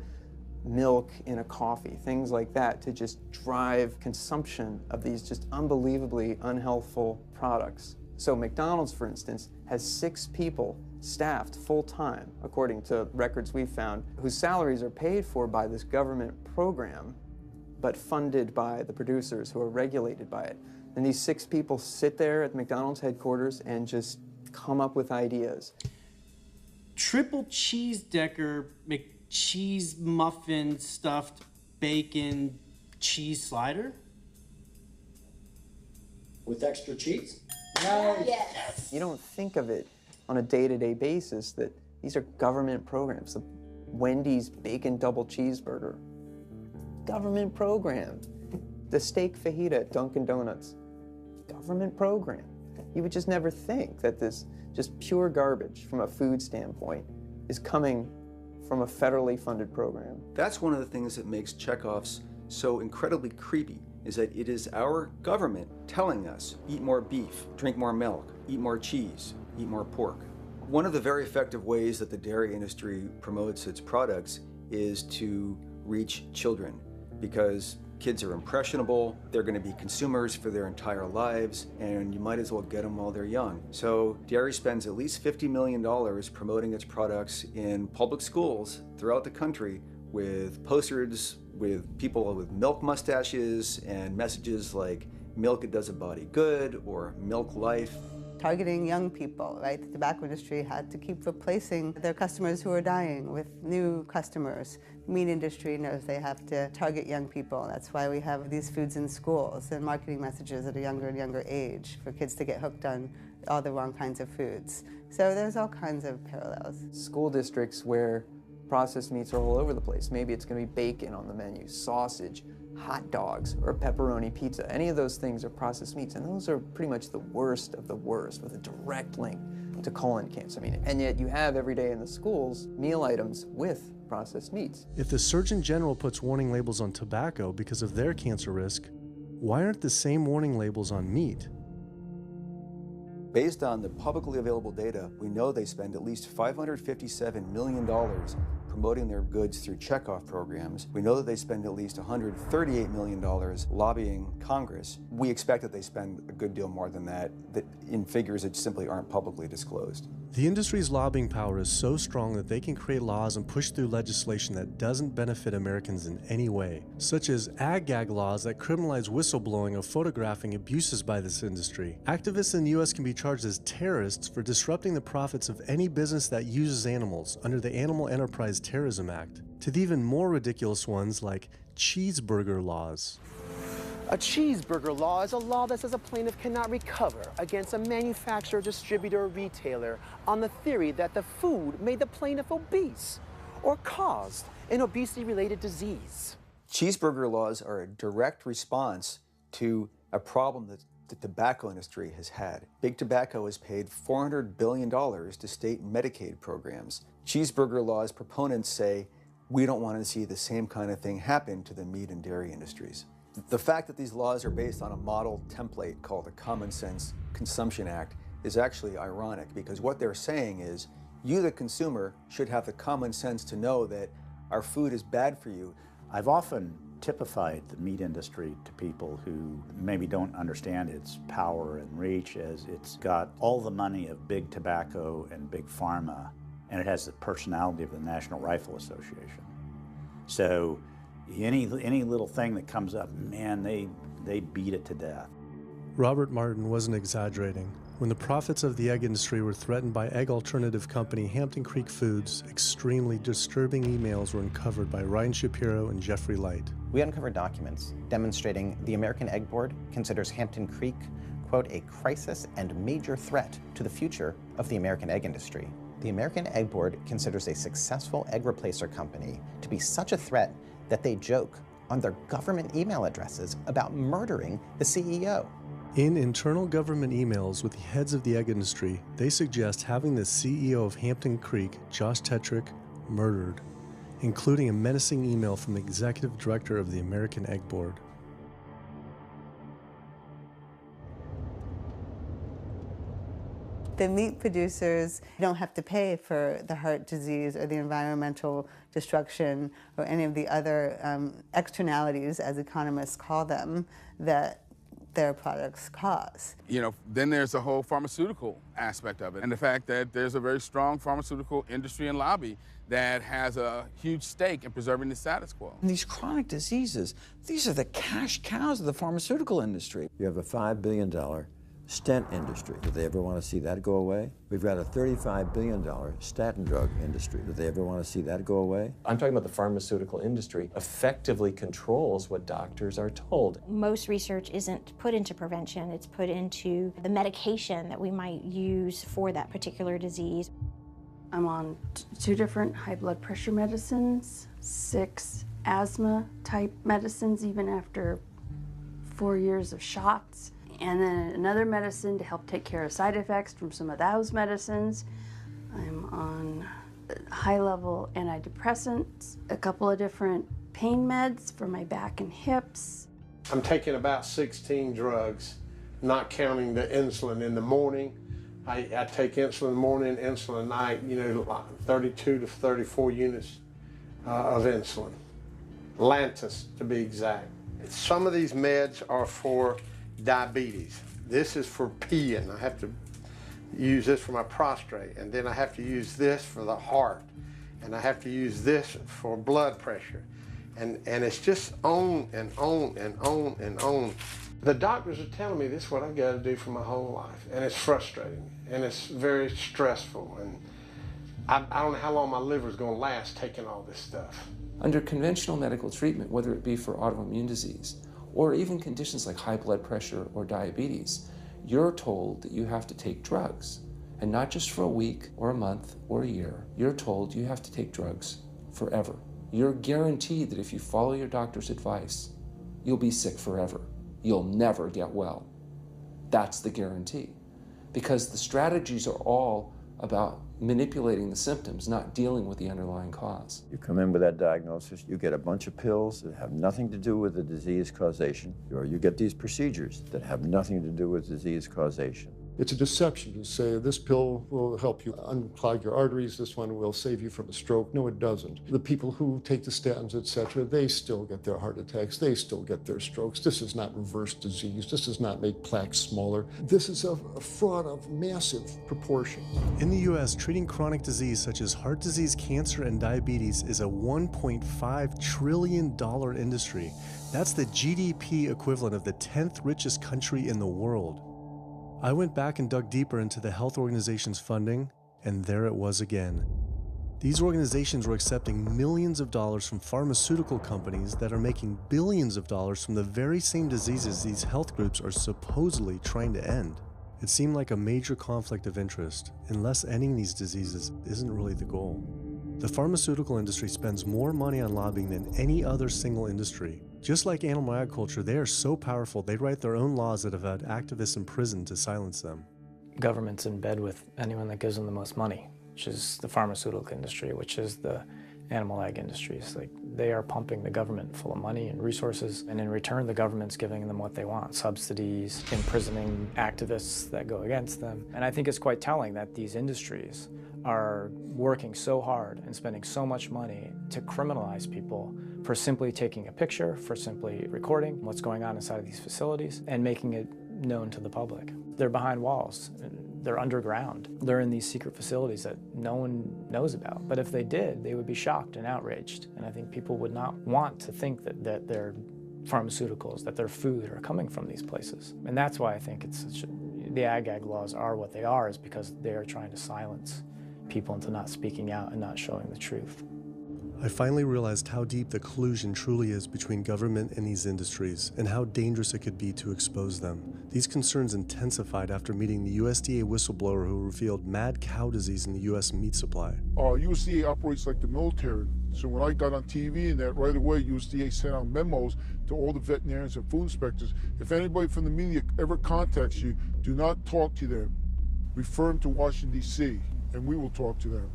milk in a coffee? Things like that to just drive consumption of these just unbelievably unhealthful products. So McDonald's, for instance, has 6 people staffed full-time, according to records we found, whose salaries are paid for by this government program, but funded by the producers who are regulated by it. And these 6 people sit there at McDonald's headquarters and just come up with ideas. Triple cheese decker McCheese muffin stuffed bacon cheese slider? With extra cheese? Nice. Yes. You don't think of it on a day-to-day basis that these are government programs. The Wendy's bacon double cheeseburger, government program. The steak fajita at Dunkin' Donuts, government program. You would just never think that this just pure garbage from a food standpoint is coming from a federally funded program. That's one of the things that makes checkoffs so incredibly creepy, is that it is our government telling us, eat more beef, drink more milk, eat more cheese, eat more pork. One of the very effective ways that the dairy industry promotes its products is to reach children because kids are impressionable, they're going to be consumers for their entire lives, and you might as well get them while they're young. So dairy spends at least $50 million promoting its products in public schools throughout the country with posters with people with milk mustaches and messages like milk, it does a body good, or milk life. Targeting young people, right? The tobacco industry had to keep replacing their customers who are dying with new customers. The meat industry knows they have to target young people. That's why we have these foods in schools and marketing messages at a younger and younger age for kids to get hooked on all the wrong kinds of foods. So there's all kinds of parallels. School districts where processed meats are all over the place. Maybe it's going to be bacon on the menu, sausage, hot dogs, or pepperoni pizza. Any of those things are processed meats, and those are pretty much the worst of the worst with a direct link to colon cancer. And yet you have every day in the schools meal items with processed meats. If the Surgeon General puts warning labels on tobacco because of their cancer risk, why aren't the same warning labels on meat? Based on the publicly available data, we know they spend at least $557 million promoting their goods through checkoff programs. We know that they spend at least $138 million lobbying Congress. We expect that they spend a good deal more than that in figures that simply aren't publicly disclosed. The industry's lobbying power is so strong that they can create laws and push through legislation that doesn't benefit Americans in any way, such as ag-gag laws that criminalize whistleblowing or photographing abuses by this industry. Activists in the U.S. can be charged as terrorists for disrupting the profits of any business that uses animals under the Animal Enterprise Terrorism Act, to the even more ridiculous ones like cheeseburger laws. A cheeseburger law is a law that says a plaintiff cannot recover against a manufacturer, distributor, or retailer on the theory that the food made the plaintiff obese or caused an obesity-related disease. Cheeseburger laws are a direct response to a problem that the tobacco industry has had. Big Tobacco has paid $400 billion to state Medicaid programs. Cheeseburger laws proponents say, we don't want to see the same kind of thing happen to the meat and dairy industries. The fact that these laws are based on a model template called the Common Sense Consumption Act is actually ironic, because what they're saying is, you, the consumer, should have the common sense to know that our food is bad for you. I've often typified the meat industry to people who maybe don't understand its power and reach, as it's got all the money of big tobacco and big pharma, and it has the personality of the National Rifle Association. So any little thing that comes up, man, they beat it to death. Robert Martin wasn't exaggerating. When the profits of the egg industry were threatened by egg alternative company Hampton Creek Foods, extremely disturbing emails were uncovered by Ryan Shapiro and Jeffrey Light. We uncovered documents demonstrating the American Egg Board considers Hampton Creek, quote, a crisis and major threat to the future of the American egg industry. The American Egg Board considers a successful egg replacer company to be such a threat that they joke on their government email addresses about murdering the CEO. In internal government emails with the heads of the egg industry, they suggest having the CEO of Hampton Creek, Josh Tetrick, murdered, including a menacing email from the executive director of the American Egg Board. The meat producers don't have to pay for the heart disease or the environmental destruction or any of the other externalities, as economists call them, that their products cause. You know, then there's the whole pharmaceutical aspect of it, and the fact that there's a very strong pharmaceutical industry and lobby that has a huge stake in preserving the status quo. And these chronic diseases, these are the cash cows of the pharmaceutical industry. You have a $5 billion stent industry. Do they ever want to see that go away? We've got a $35 billion statin drug industry. Do they ever want to see that go away? I'm talking about the pharmaceutical industry effectively controls what doctors are told. Most research isn't put into prevention, it's put into the medication that we might use for that particular disease. I'm on 2 different high blood pressure medicines, 6 asthma type medicines, even after 4 years of shots. And then another medicine to help take care of side effects from some of those medicines. I'm on high-level antidepressants, a couple of different pain meds for my back and hips. I'm taking about 16 drugs, not counting the insulin in the morning. I take insulin in the morning, insulin at night, you know, 32 to 34 units of insulin. Lantus to be exact. Some of these meds are for diabetes. This is for peeing. I have to use this for my prostate, and then I have to use this for the heart, and I have to use this for blood pressure. And it's just on and on and on and on. The doctors are telling me this is what I've got to do for my whole life, and it's frustrating, and it's very stressful, and I don't know how long my liver's going to last taking all this stuff. Under conventional medical treatment, whether it be for autoimmune disease or even conditions like high blood pressure or diabetes, you're told that you have to take drugs, and not just for a week or a month or a year. You're told you have to take drugs forever. You're guaranteed that if you follow your doctor's advice, you'll be sick forever. You'll never get well. That's the guarantee. Because the strategies are all about manipulating the symptoms, not dealing with the underlying cause. You come in with that diagnosis, you get a bunch of pills that have nothing to do with the disease causation, or you get these procedures that have nothing to do with disease causation. It's a deception to say this pill will help you unclog your arteries, this one will save you from a stroke. No, it doesn't. The people who take the statins, etc., they still get their heart attacks, they still get their strokes. This does not reverse disease. This does not make plaques smaller. This is a fraud of massive proportions. In the US, treating chronic disease such as heart disease, cancer, and diabetes is a $1.5 trillion industry. That's the GDP equivalent of the 10th richest country in the world. I went back and dug deeper into the health organization's funding, and there it was again. These organizations were accepting millions of dollars from pharmaceutical companies that are making billions of dollars from the very same diseases these health groups are supposedly trying to end. It seemed like a major conflict of interest, unless ending these diseases isn't really the goal. The pharmaceutical industry spends more money on lobbying than any other single industry. Just like animal agriculture, they are so powerful they write their own laws that have had activists in prison to silence them. Government's in bed with anyone that gives them the most money, which is the pharmaceutical industry, which is the animal ag industries. Like, they are pumping the government full of money and resources, and in return the government's giving them what they want: subsidies, imprisoning activists that go against them. And I think it's quite telling that these industries are working so hard and spending so much money to criminalize people for simply taking a picture, for simply recording what's going on inside of these facilities and making it known to the public. They're behind walls, they're underground, they're in these secret facilities that no one knows about. But if they did, they would be shocked and outraged. And I think people would not want to think that their pharmaceuticals, that their food are coming from these places. And that's why I think the ag laws are what they are, is because they are trying to silence people into not speaking out and not showing the truth. I finally realized how deep the collusion truly is between government and these industries, and how dangerous it could be to expose them. These concerns intensified after meeting the USDA whistleblower who revealed mad cow disease in the U.S. meat supply. USDA operates like the military. So when I got on TV and that, right away USDA sent out memos to all the veterinarians and food inspectors. If anybody from the media ever contacts you, do not talk to them. Refer them to Washington, D.C., and we will talk to them.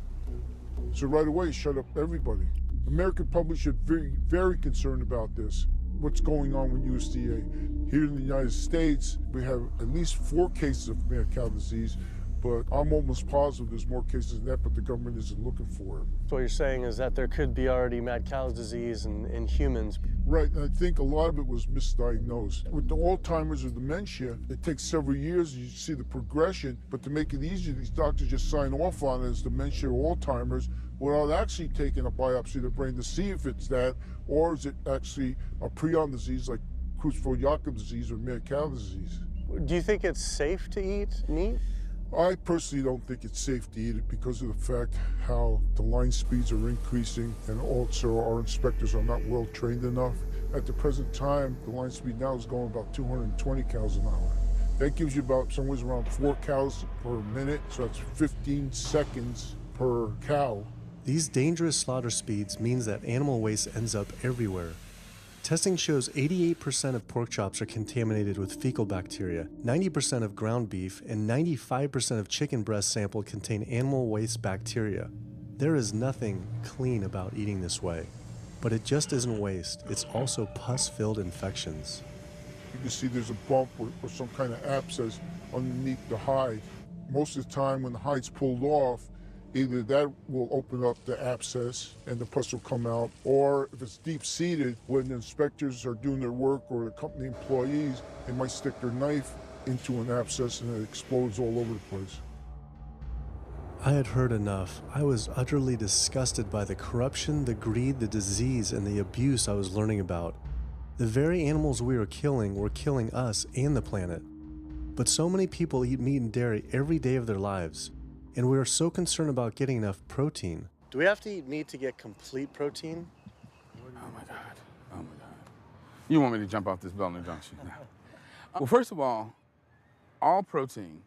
So right away, shut up everybody. American public should be very concerned about this, what's going on with USDA. Here in the United States, we have at least 4 cases of mad cow disease, but I'm almost positive there's more cases than that, but the government isn't looking for it. So what you're saying is that there could be already mad cow disease in humans. Right, and I think a lot of it was misdiagnosed. With the Alzheimer's or dementia, it takes several years, you see the progression, but to make it easier, these doctors just sign off on it as dementia or Alzheimer's without actually taking a biopsy of the brain to see if it's that, or is it actually a prion disease like Creutzfeldt-Jakob disease or mad cow disease. Do you think it's safe to eat meat? I personally don't think it's safe to eat it because of the fact how the line speeds are increasing, and also our inspectors are not well trained enough. At the present time, the line speed now is going about 220 cows an hour. That gives you about somewhere around 4 cows per minute, so that's 15 seconds per cow. These dangerous slaughter speeds means that animal waste ends up everywhere. Testing shows 88% of pork chops are contaminated with fecal bacteria, 90% of ground beef, and 95% of chicken breast sample contain animal waste bacteria. There is nothing clean about eating this way. But it just isn't waste, it's also pus-filled infections. You can see there's a bump or some kind of abscess underneath the hide. Most of the time when the hide's pulled off, Either that will open up the abscess and the pus will come out, or if it's deep-seated, when the inspectors are doing their work or the company employees, they might stick their knife into an abscess and it explodes all over the place. I had heard enough. I was utterly disgusted by the corruption, the greed, the disease, and the abuse I was learning about. The very animals we were killing us and the planet. But so many people eat meat and dairy every day of their lives, and we are so concerned about getting enough protein. Do we have to eat meat to get complete protein? Oh my God. Oh my God. You want me to jump off this Beltner Junction now? Well, first of all protein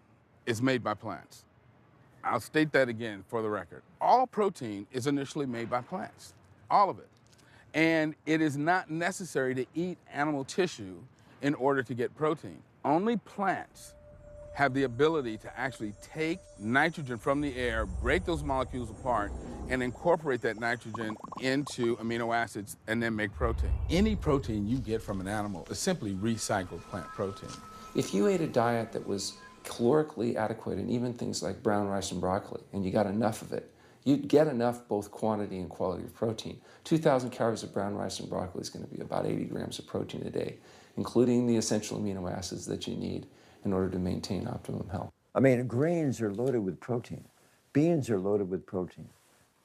is made by plants. I'll state that again for the record. All protein is initially made by plants, all of it. And it is not necessary to eat animal tissue in order to get protein. Only plants have the ability to actually take nitrogen from the air, break those molecules apart, and incorporate that nitrogen into amino acids and then make protein. Any protein you get from an animal is simply recycled plant protein. If you ate a diet that was calorically adequate, and even things like brown rice and broccoli, and you got enough of it, you'd get enough both quantity and quality of protein. 2,000 calories of brown rice and broccoli is going to be about 80 grams of protein a day, including the essential amino acids that you need in order to maintain optimum health. I mean, grains are loaded with protein. Beans are loaded with protein.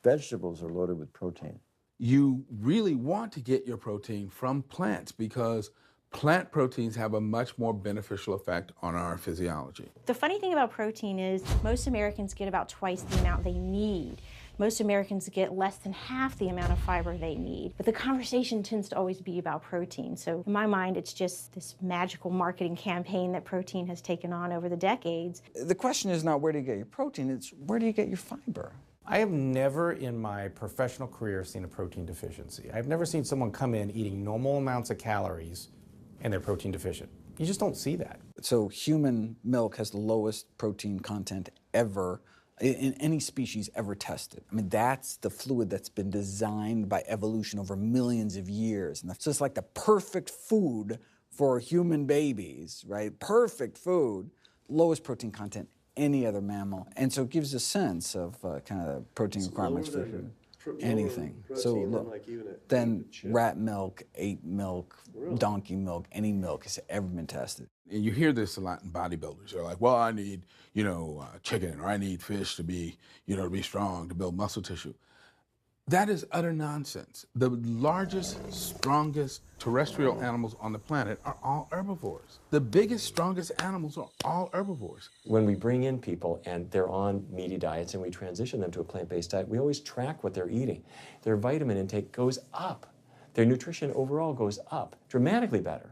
Vegetables are loaded with protein. You really want to get your protein from plants because plant proteins have a much more beneficial effect on our physiology. The funny thing about protein is most Americans get about twice the amount they need. Most Americans get less than half the amount of fiber they need. But the conversation tends to always be about protein. So in my mind, it's just this magical marketing campaign that protein has taken on over the decades. The question is not where do you get your protein, it's where do you get your fiber? I have never in my professional career seen a protein deficiency. I've never seen someone come in eating normal amounts of calories and they're protein deficient. You just don't see that. So human milk has the lowest protein content ever in any species ever tested. I mean, that's the fluid that's been designed by evolution over millions of years. And so it's like the perfect food for human babies, right? Perfect food, lowest protein content any other mammal. And so it gives a sense of kind of the protein requirements for anything. So then rat milk, ape milk, donkey milk, any milk has ever been tested. And you hear this a lot in bodybuilders. They're like, well, I need, chicken, or I need fish to be, to be strong, to build muscle tissue. That is utter nonsense. The largest, strongest terrestrial animals on the planet are all herbivores. The biggest, strongest animals are all herbivores. When we bring in people and they're on meaty diets and we transition them to a plant-based diet, we always track what they're eating. Their vitamin intake goes up. Their nutrition overall goes up, dramatically better.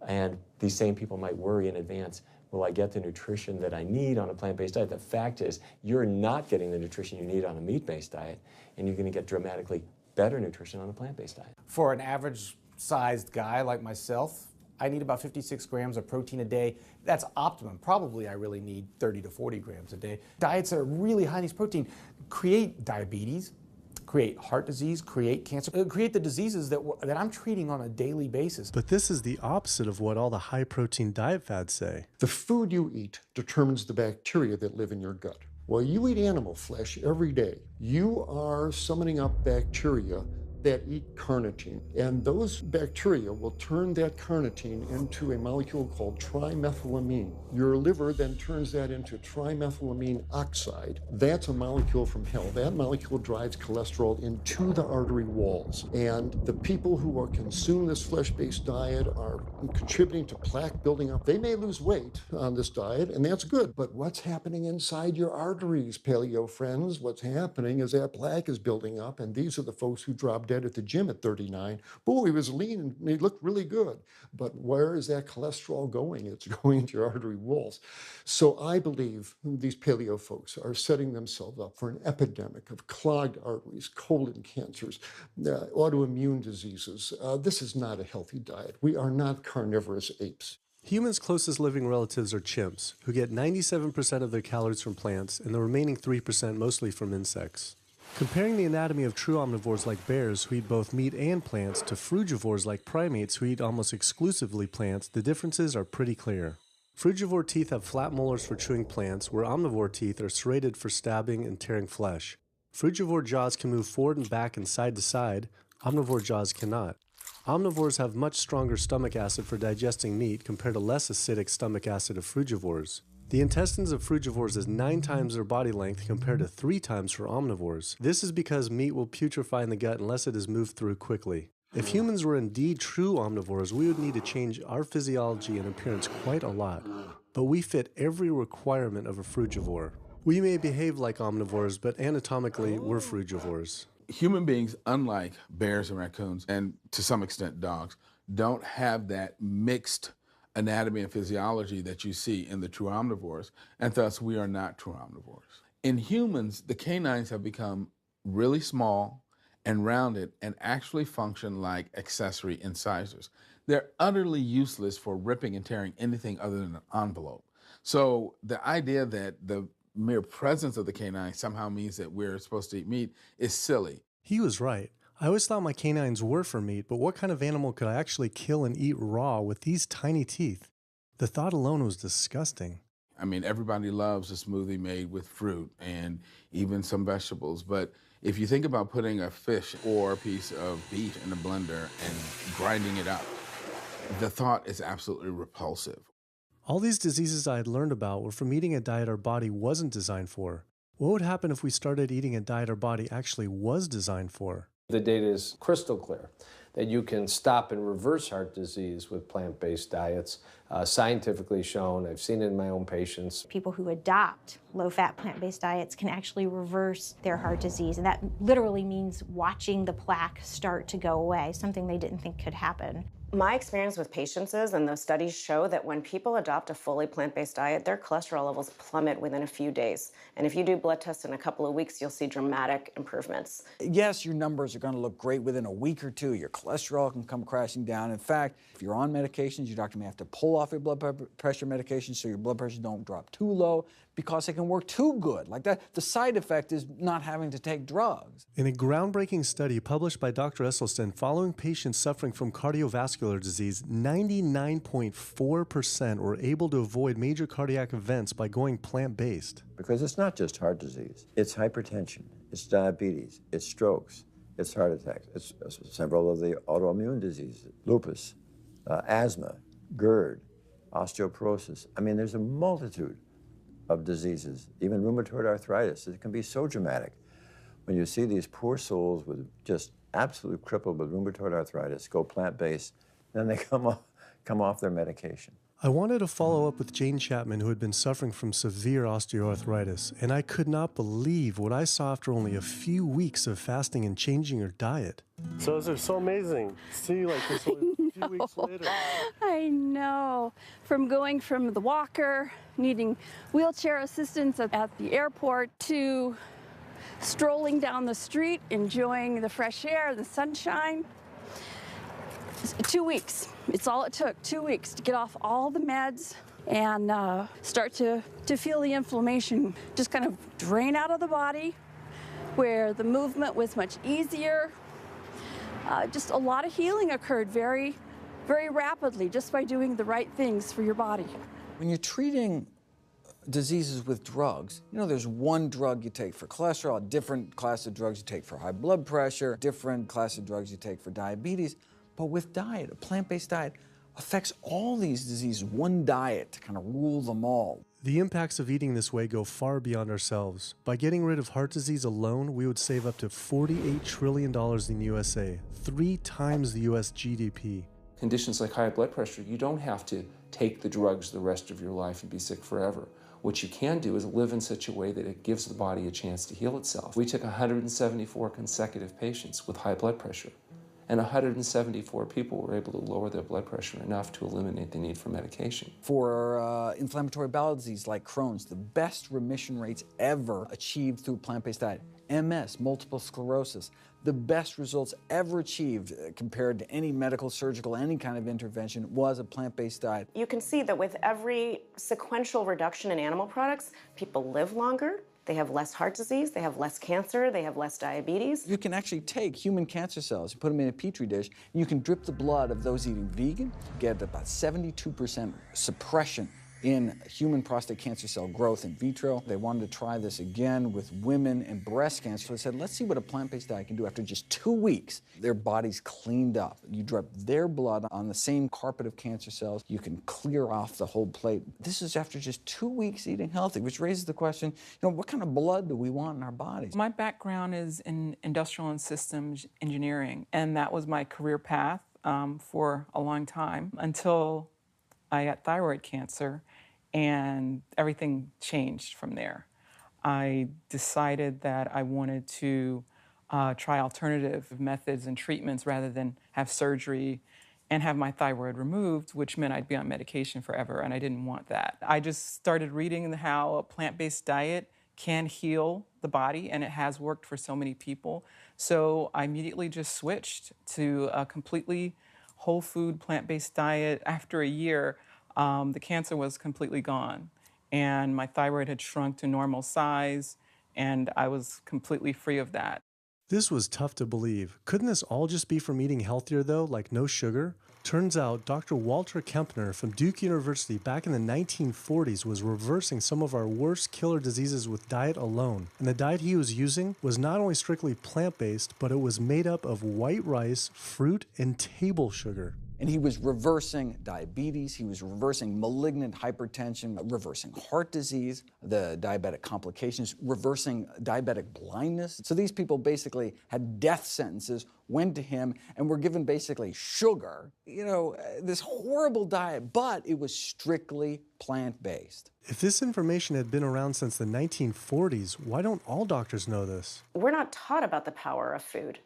And these same people might worry in advance, will I get the nutrition that I need on a plant-based diet? The fact is, you're not getting the nutrition you need on a meat-based diet, and you're going to get dramatically better nutrition on a plant-based diet. For an average-sized guy like myself, I need about 56 grams of protein a day. That's optimum. Probably I really need 30 to 40 grams a day. Diets that are really high in these protein create diabetes, create heart disease, create cancer, create the diseases that I'm treating on a daily basis. But this is the opposite of what all the high-protein diet fads say. The food you eat determines the bacteria that live in your gut. While you eat animal flesh every day, you are summoning up bacteria that eat carnitine. And those bacteria will turn that carnitine into a molecule called trimethylamine. Your liver then turns that into trimethylamine oxide. That's a molecule from hell. That molecule drives cholesterol into the artery walls. And the people who are consuming this flesh-based diet are contributing to plaque building up. They may lose weight on this diet, and that's good. But what's happening inside your arteries, paleo friends? What's happening is that plaque is building up, and these are the folks who drop dead at the gym at 39. Boy, he was lean and he looked really good. But where is that cholesterol going? It's going into your artery walls. So I believe these paleo folks are setting themselves up for an epidemic of clogged arteries, colon cancers, autoimmune diseases. This is not a healthy diet. We are not carnivorous apes. Humans' closest living relatives are chimps, who get 97% of their calories from plants and the remaining 3% mostly from insects. Comparing the anatomy of true omnivores like bears, who eat both meat and plants, to frugivores like primates, who eat almost exclusively plants, the differences are pretty clear. Frugivore teeth have flat molars for chewing plants, where omnivore teeth are serrated for stabbing and tearing flesh. Frugivore jaws can move forward and back and side to side. Omnivore jaws cannot. Omnivores have much stronger stomach acid for digesting meat compared to less acidic stomach acid of frugivores. The intestines of frugivores is 9 times their body length compared to 3 times for omnivores. This is because meat will putrefy in the gut unless it is moved through quickly. If humans were indeed true omnivores, we would need to change our physiology and appearance quite a lot. But we fit every requirement of a frugivore. We may behave like omnivores, but anatomically, we're frugivores. Human beings, unlike bears and raccoons, and to some extent dogs, don't have that mixed anatomy and physiology that you see in the true omnivores, and thus we are not true omnivores. In humans, the canines have become really small and rounded and actually function like accessory incisors. They're utterly useless for ripping and tearing anything other than an envelope. So the idea that the mere presence of the canine somehow means that we're supposed to eat meat is silly. He was right. I always thought my canines were for meat, but what kind of animal could I actually kill and eat raw with these tiny teeth? The thought alone was disgusting. I mean, everybody loves a smoothie made with fruit and even some vegetables, but if you think about putting a fish or a piece of beef in a blender and grinding it up, the thought is absolutely repulsive. All these diseases I had learned about were from eating a diet our body wasn't designed for. What would happen if we started eating a diet our body actually was designed for? The data is crystal clear that you can stop and reverse heart disease with plant-based diets, scientifically shown. I've seen it in my own patients. People who adopt low-fat plant-based diets can actually reverse their heart disease, and that literally means watching the plaque start to go away, something they didn't think could happen. My experience with patients is, and those studies show, that when people adopt a fully plant-based diet, their cholesterol levels plummet within a few days. And if you do blood tests in a couple of weeks, you'll see dramatic improvements. Yes, your numbers are going to look great within a week or two. Your cholesterol can come crashing down. In fact, if you're on medications, your doctor may have to pull off your blood pressure medications so your blood pressure don't drop too low because it can work too good. Like that, the side effect is not having to take drugs. In a groundbreaking study published by Dr. Esselstyn following patients suffering from cardiovascular disease, 99.4% were able to avoid major cardiac events by going plant-based. Because it's not just heart disease. It's hypertension, it's diabetes, it's strokes, it's heart attacks, it's several of the autoimmune diseases, lupus, asthma, GERD, osteoporosis. I mean, there's a multitude of diseases, even rheumatoid arthritis. It can be so dramatic. When you see these poor souls with just absolutely crippled with rheumatoid arthritis go plant-based, then they come off their medication. I wanted to follow up with Jane Chapman, who had been suffering from severe osteoarthritis, and I could not believe what I saw after only a few weeks of fasting and changing her diet. So they're so amazing. See, like this only a few weeks later. I know. From going from the walker, needing wheelchair assistance at the airport, to strolling down the street, enjoying the fresh air, the sunshine. 2 weeks. It's all it took, 2 weeks to get off all the meds and start to feel the inflammation just kind of drain out of the body, where the movement was much easier. Just a lot of healing occurred very, very rapidly just by doing the right things for your body. When you're treating diseases with drugs, you know, there's one drug you take for cholesterol, a different class of drugs you take for high blood pressure, different class of drugs you take for diabetes. But with diet, a plant-based diet affects all these diseases, one diet to kind of rule them all. The impacts of eating this way go far beyond ourselves. By getting rid of heart disease alone, we would save up to $48 trillion in the USA, 3 times the US GDP. Conditions like high blood pressure, you don't have to take the drugs the rest of your life and be sick forever. What you can do is live in such a way that it gives the body a chance to heal itself. We took 174 consecutive patients with high blood pressure, and 174 people were able to lower their blood pressure enough to eliminate the need for medication. For inflammatory bowel disease like Crohn's, the best remission rates ever achieved through a plant-based diet. MS, multiple sclerosis, the best results ever achieved compared to any medical, surgical, any kind of intervention was a plant-based diet. You can see that with every sequential reduction in animal products, people live longer, they have less heart disease, they have less cancer, they have less diabetes. You can actually take human cancer cells, you put them in a petri dish, and you can drip the blood of those eating vegan, get about 72% suppression in human prostate cancer cell growth in vitro. They wanted to try this again with women and breast cancer. So they said, let's see what a plant-based diet can do. After just 2 weeks, their bodies cleaned up. You drop their blood on the same carpet of cancer cells. You can clear off the whole plate. This is after just 2 weeks eating healthy, which raises the question, what kind of blood do we want in our bodies? My background is in industrial and systems engineering, and that was my career path for a long time until I got thyroid cancer, and everything changed from there. I decided that I wanted to try alternative methods and treatments rather than have surgery and have my thyroid removed, which meant I'd be on medication forever, and I didn't want that. I just started reading how a plant-based diet can heal the body, and it has worked for so many people. So I immediately just switched to a completely whole food plant-based diet. After a year, the cancer was completely gone, and my thyroid had shrunk to normal size, and I was completely free of that. This was tough to believe. Couldn't this all just be from eating healthier though, like no sugar? Turns out Dr. Walter Kempner from Duke University back in the 1940s was reversing some of our worst killer diseases with diet alone. And the diet he was using was not only strictly plant-based, but it was made up of white rice, fruit, and table sugar. And he was reversing diabetes, he was reversing malignant hypertension, reversing heart disease, the diabetic complications, reversing diabetic blindness. So these people basically had death sentences, went to him, and were given basically sugar, this horrible diet, but it was strictly plant-based. If this information had been around since the 1940s, why don't all doctors know this? We're not taught about the power of food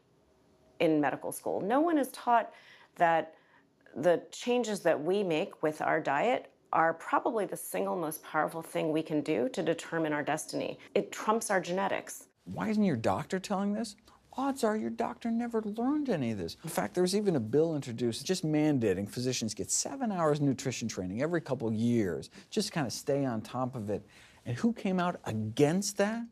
in medical school. No one is taught that the changes that we make with our diet are probably the single most powerful thing we can do to determine our destiny. It trumps our genetics. Why isn't your doctor telling this? Odds are your doctor never learned any of this. In fact, there was even a bill introduced just mandating physicians get 7 hours nutrition training every couple years, just to kind of stay on top of it. And who came out against that?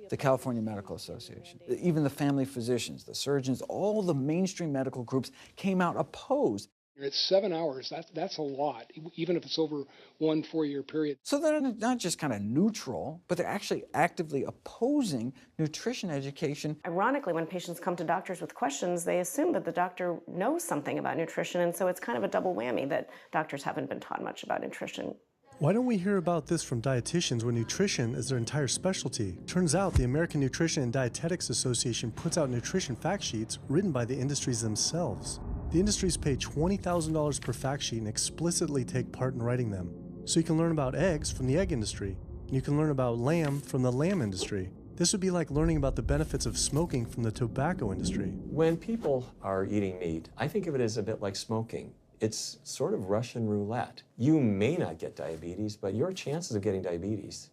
The California Medical Association. Even the family physicians, the surgeons, all the mainstream medical groups came out opposed. It's 7 hours. That's a lot, even if it's over 1 4-year period. So they're not just kind of neutral, but they're actually actively opposing nutrition education. Ironically, when patients come to doctors with questions, they assume that the doctor knows something about nutrition, and so it's kind of a double whammy that doctors haven't been taught much about nutrition. Why don't we hear about this from dietitians when nutrition is their entire specialty? Turns out the American Nutrition and Dietetics Association puts out nutrition fact sheets written by the industries themselves. The industries pay $20,000 per fact sheet and explicitly take part in writing them. So you can learn about eggs from the egg industry, and you can learn about lamb from the lamb industry. This would be like learning about the benefits of smoking from the tobacco industry. When people are eating meat, I think of it as a bit like smoking. It's sort of Russian roulette. You may not get diabetes, but your chances of getting diabetes,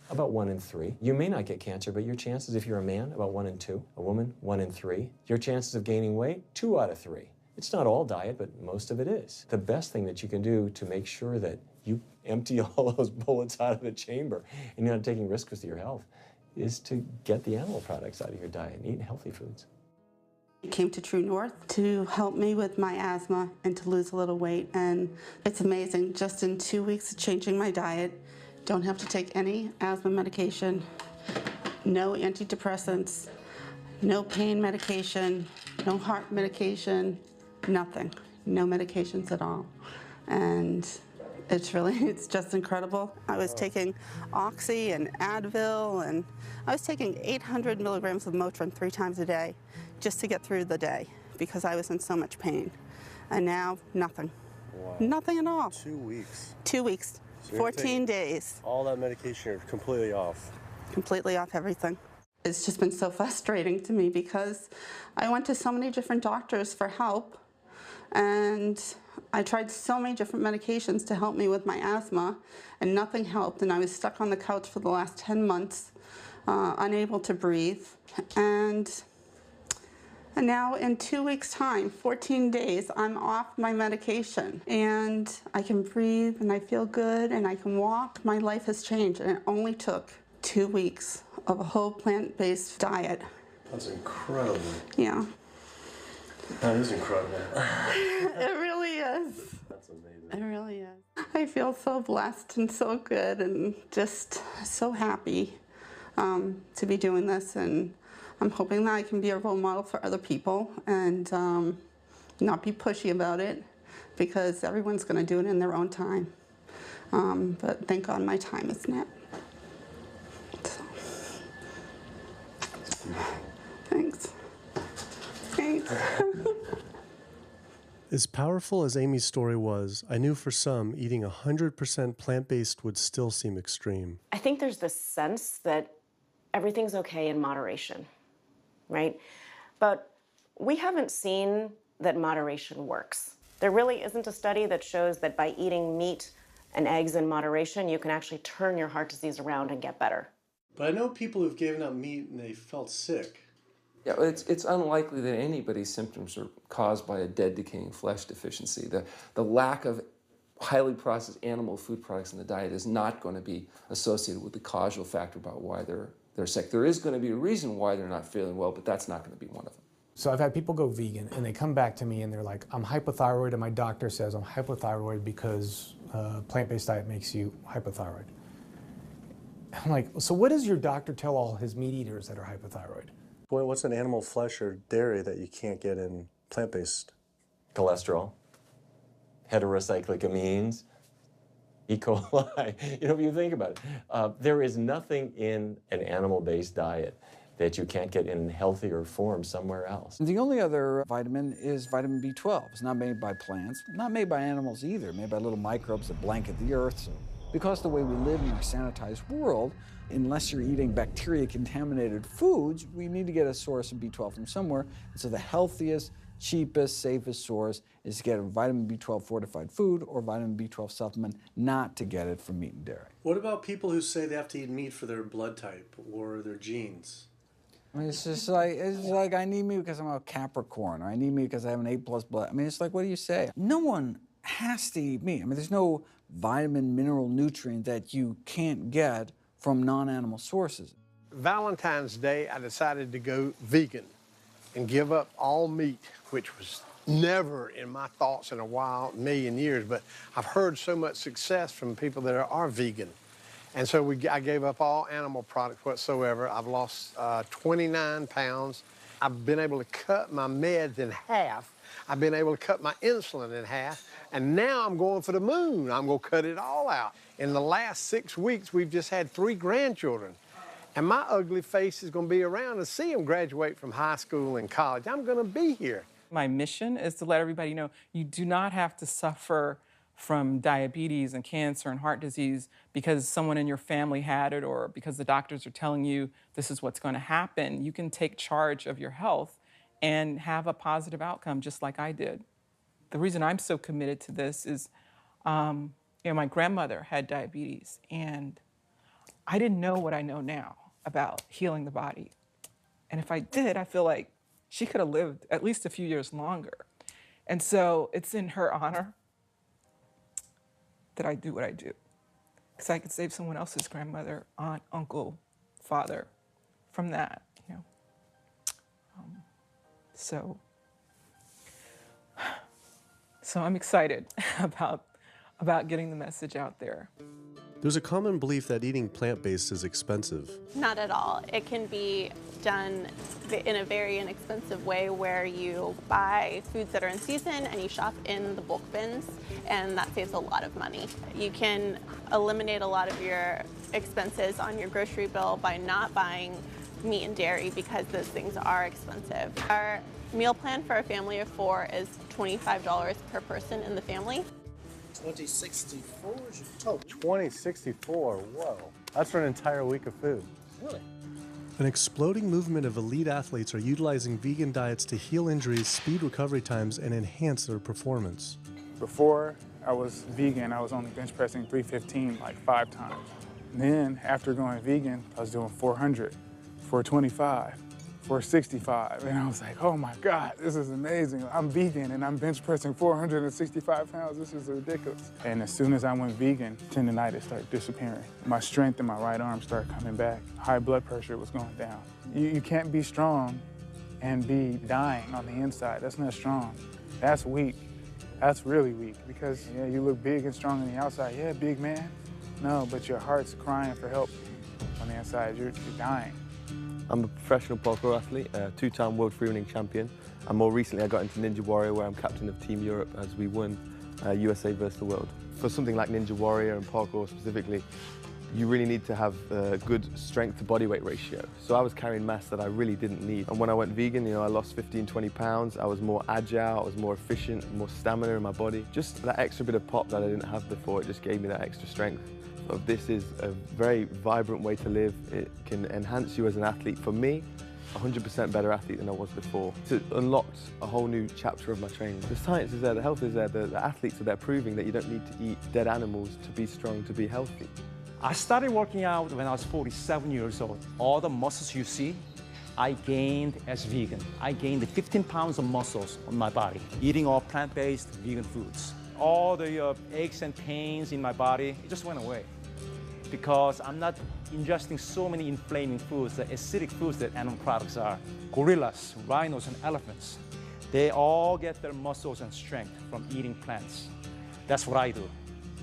about 1 in 3. You may not get cancer, but your chances, if you're a man, about 1 in 2. A woman, 1 in 3. Your chances of gaining weight, 2 out of 3. It's not all diet, but most of it is. The best thing that you can do to make sure that you empty all those bullets out of the chamber and you're not taking risks with your health is to get the animal products out of your diet and eat healthy foods. I came to True North to help me with my asthma and to lose a little weight, and it's amazing. Just in 2 weeks of changing my diet, don't have to take any asthma medication, no antidepressants, no pain medication, no heart medication, nothing, no medications at all. And it's just incredible. I was taking Oxy and Advil, and I was taking 800 milligrams of Motrin 3 times a day just to get through the day because I was in so much pain. And now, nothing. Wow. Nothing at all. 2 weeks. 2 weeks, So 14 days. All that medication, you're completely off. Completely off everything. It's just been so frustrating to me because I went to so many different doctors for help, and I tried so many different medications to help me with my asthma, and nothing helped, and I was stuck on the couch for the last 10 months, unable to breathe. And now in 2 weeks' time, 14 days, I'm off my medication, and I can breathe, and I feel good, and I can walk. My life has changed, and it only took 2 weeks of a whole plant-based diet. That's incredible. Yeah. That is incredible. It really is. That's amazing. It really is. I feel so blessed and so good and just so happy to be doing this, and I'm hoping that I can be a role model for other people and not be pushy about it, because everyone's going to do it in their own time. But thank God my time is now. So. Thanks. Thanks. As powerful as Amy's story was, I knew for some, eating 100% plant-based would still seem extreme. I think there's this sense that everything's okay in moderation, right? But we haven't seen that moderation works. There really isn't a study that shows that by eating meat and eggs in moderation, you can actually turn your heart disease around and get better. But I know people who've given up meat and they felt sick. Yeah, it's unlikely that anybody's symptoms are caused by a dead, decaying flesh deficiency. The lack of highly processed animal food products in the diet is not going to be associated with the causal factor about why they're sick. There is going to be a reason why they're not feeling well, but that's not going to be one of them. So I've had people go vegan and they come back to me and they're like, I'm hypothyroid and my doctor says I'm hypothyroid because plant-based diet makes you hypothyroid. I'm like, so what does your doctor tell all his meat eaters that are hypothyroid? Well, what's an animal flesh or dairy that you can't get in plant-based? Cholesterol, heterocyclic amines, E. coli. You know, if you think about it, there is nothing in an animal-based diet that you can't get in healthier form somewhere else. The only other vitamin is vitamin B12. It's not made by plants, not made by animals either, made by little microbes that blanket the earth. So because the way we live in our sanitized world, unless you're eating bacteria-contaminated foods, we need to get a source of B12 from somewhere. And so the healthiest, cheapest, safest source is to get a vitamin B12 fortified food or vitamin B12 supplement, not to get it from meat and dairy. What about people who say they have to eat meat for their blood type or their genes? I mean, it's just like I need meat because I'm a Capricorn, or I need meat because I have an A+ blood. I mean, it's like, what do you say? No one has to eat meat. I mean, there's no vitamin, mineral, nutrient that you can't get from non-animal sources. Valentine's Day, I decided to go vegan and give up all meat, which was never in my thoughts in a million years, but I've heard so much success from people that are vegan. And so I gave up all animal products whatsoever. I've lost 29 pounds. I've been able to cut my meds in half. I've been able to cut my insulin in half. And now I'm going for the moon. I'm going to cut it all out. In the last 6 weeks, we've just had 3 grandchildren. And my ugly face is going to be around to see them graduate from high school and college. I'm going to be here. My mission is to let everybody know you do not have to suffer from diabetes and cancer and heart disease because someone in your family had it or because the doctors are telling you this is what's going to happen. You can take charge of your health and have a positive outcome just like I did. The reason I'm so committed to this is, my grandmother had diabetes and I didn't know what I know now about healing the body. And if I did, I feel like she could have lived at least a few years longer. And so it's in her honor that I do what I do. Because I could save someone else's grandmother, aunt, uncle, father from that, So I'm excited about getting the message out there. There's a common belief that eating plant-based is expensive. Not at all. It can be done in a very inexpensive way where you buy foods that are in season and you shop in the bulk bins, and that saves a lot of money. You can eliminate a lot of your expenses on your grocery bill by not buying meat and dairy because those things are expensive. Our meal plan for a family of 4 is $25 per person in the family. 2064 is your total. 2064, whoa. That's for an entire week of food. Really? An exploding movement of elite athletes are utilizing vegan diets to heal injuries, speed recovery times, and enhance their performance. Before I was vegan, I was only bench pressing 315 like 5 times. Then after going vegan, I was doing 400, 425, 465. And I was like, oh my God, this is amazing. I'm vegan and I'm bench pressing 465 pounds. This is ridiculous. And as soon as I went vegan, tendonitis started disappearing. My strength in my right arm started coming back. High blood pressure was going down. You can't be strong and be dying on the inside. That's not strong. That's weak. That's really weak because yeah, you look big and strong on the outside. Yeah, big man. No, but your heart's crying for help on the inside. You're dying. I'm a professional parkour athlete, a two-time world freerunning champion, and more recently I got into Ninja Warrior, where I'm captain of Team Europe as we won USA versus the world. For something like Ninja Warrior and parkour specifically, you really need to have a good strength to body weight ratio. So I was carrying mass that I really didn't need. And when I went vegan, you know, I lost 15, 20 pounds. I was more agile, I was more efficient, more stamina in my body. Just that extra bit of pop that I didn't have before, it just gave me that extra strength. So this is a very vibrant way to live. It can enhance you as an athlete. For me, 100% better athlete than I was before. It unlocked a whole new chapter of my training. The science is there, the health is there, the athletes are there proving that you don't need to eat dead animals to be strong, to be healthy. I started working out when I was 47 years old. All the muscles you see, I gained as vegan. I gained 15 pounds of muscles on my body, eating all plant-based vegan foods. All the aches and pains in my body, it just went away. Because I'm not ingesting so many inflaming foods, the acidic foods that animal products are. Gorillas, rhinos, and elephants, they all get their muscles and strength from eating plants. That's what I do.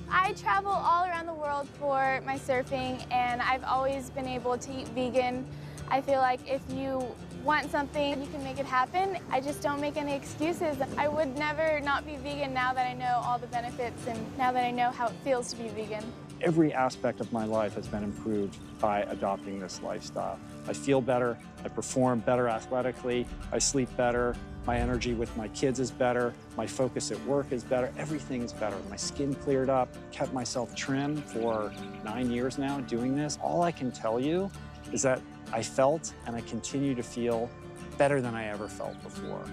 I travel all around the world for my surfing, and I've always been able to eat vegan. I feel like if you want something, you can make it happen. I just don't make any excuses. I would never not be vegan now that I know all the benefits and now that I know how it feels to be vegan. Every aspect of my life has been improved by adopting this lifestyle. I feel better, I perform better athletically, I sleep better, my energy with my kids is better, my focus at work is better, everything is better. My skin cleared up, kept myself trim for 9 years now doing this. All I can tell you is that I felt and I continue to feel better than I ever felt before.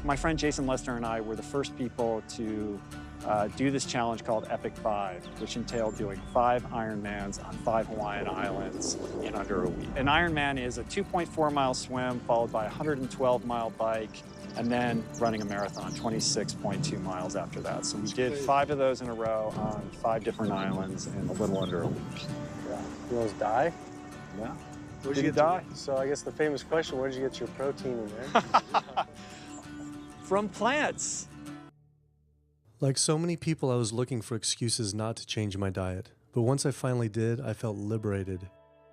My friend Jason Lester and I were the first people to do this challenge called Epic 5, which entailed doing 5 Ironmans on 5 Hawaiian islands in under a week. An Ironman is a 2.4-mile swim followed by a 112-mile bike and then running a marathon, 26.2 miles after that. So we did 5 of those in a row on 5 different islands in a little under a week. Yeah. You almost die? Yeah. Where'd Did you you die? So I guess the famous question, where did you get your protein in there? From plants. Like so many people, I was looking for excuses not to change my diet. But once I finally did, I felt liberated.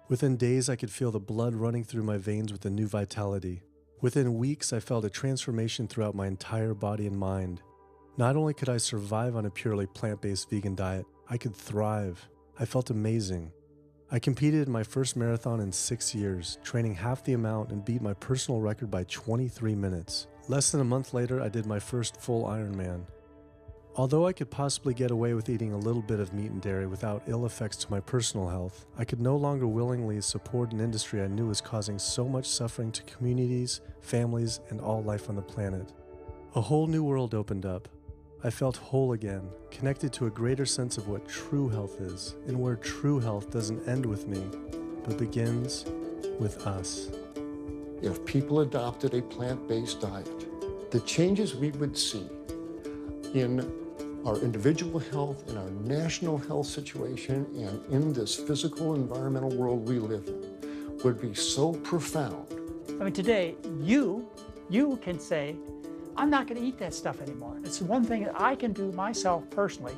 Within days, I could feel the blood running through my veins with a new vitality. Within weeks, I felt a transformation throughout my entire body and mind. Not only could I survive on a purely plant-based vegan diet, I could thrive. I felt amazing. I competed in my first marathon in 6 years, training half the amount and beat my personal record by 23 minutes. Less than a month later, I did my first full Ironman. Although I could possibly get away with eating a little bit of meat and dairy without ill effects to my personal health, I could no longer willingly support an industry I knew was causing so much suffering to communities, families, and all life on the planet. A whole new world opened up. I felt whole again, connected to a greater sense of what true health is, and where true health doesn't end with me, but begins with us. If people adopted a plant-based diet, the changes we would see in our individual health, in our national health situation, and in this physical environmental world we live in would be so profound. I mean, today, you can say, I'm not going to eat that stuff anymore. It's one thing that I can do myself personally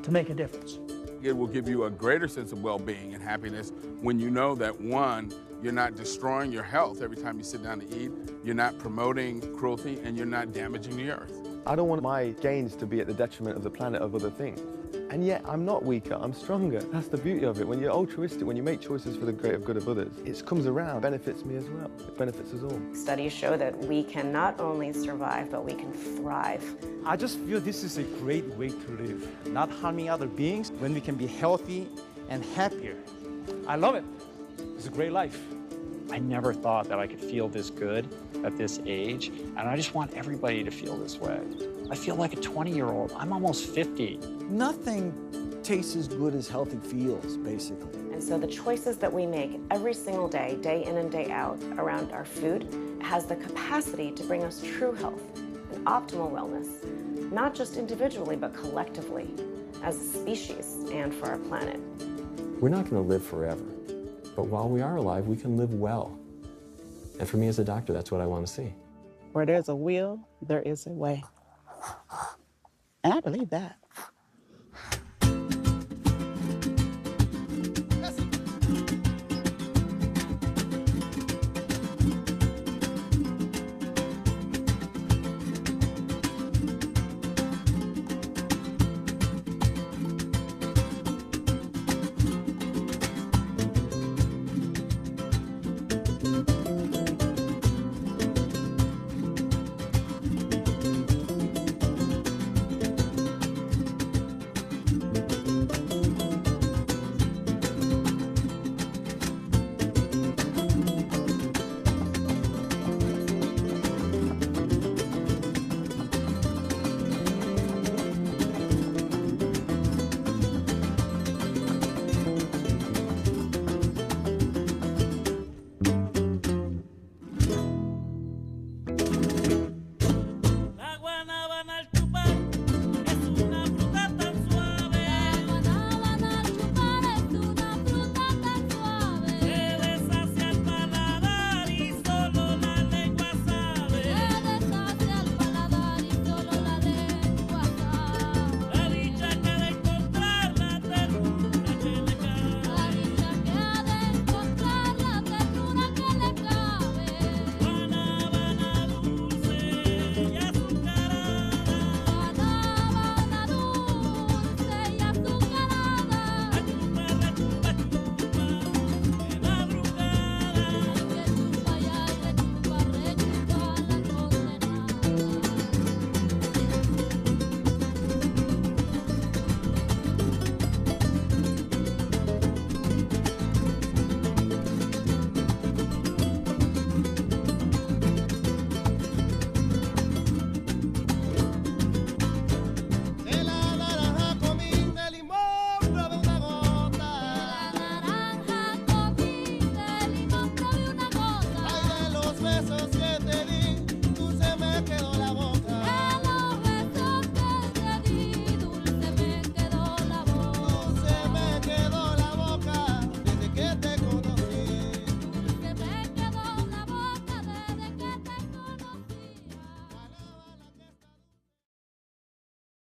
to make a difference. It will give you a greater sense of well-being and happiness when you know that, one, you're not destroying your health every time you sit down to eat, you're not promoting cruelty, and you're not damaging the earth. I don't want my gains to be at the detriment of the planet of other things. And yet, I'm not weaker, I'm stronger. That's the beauty of it. When you're altruistic, when you make choices for the greater good of others, it comes around, benefits me as well. It benefits us all. Studies show that we can not only survive, but we can thrive. I just feel this is a great way to live, not harming other beings when we can be healthy and happier. I love it. It's a great life. I never thought that I could feel this good at this age, and I just want everybody to feel this way. I feel like a 20-year-old. I'm almost 50. Nothing tastes as good as healthy feels, basically. And so the choices that we make every single day, day in and day out, around our food, has the capacity to bring us true health and optimal wellness, not just individually, but collectively, as a species and for our planet. We're not going to live forever, but while we are alive, we can live well. And for me as a doctor, that's what I want to see. Where there's a will, there is a way. And I believe that.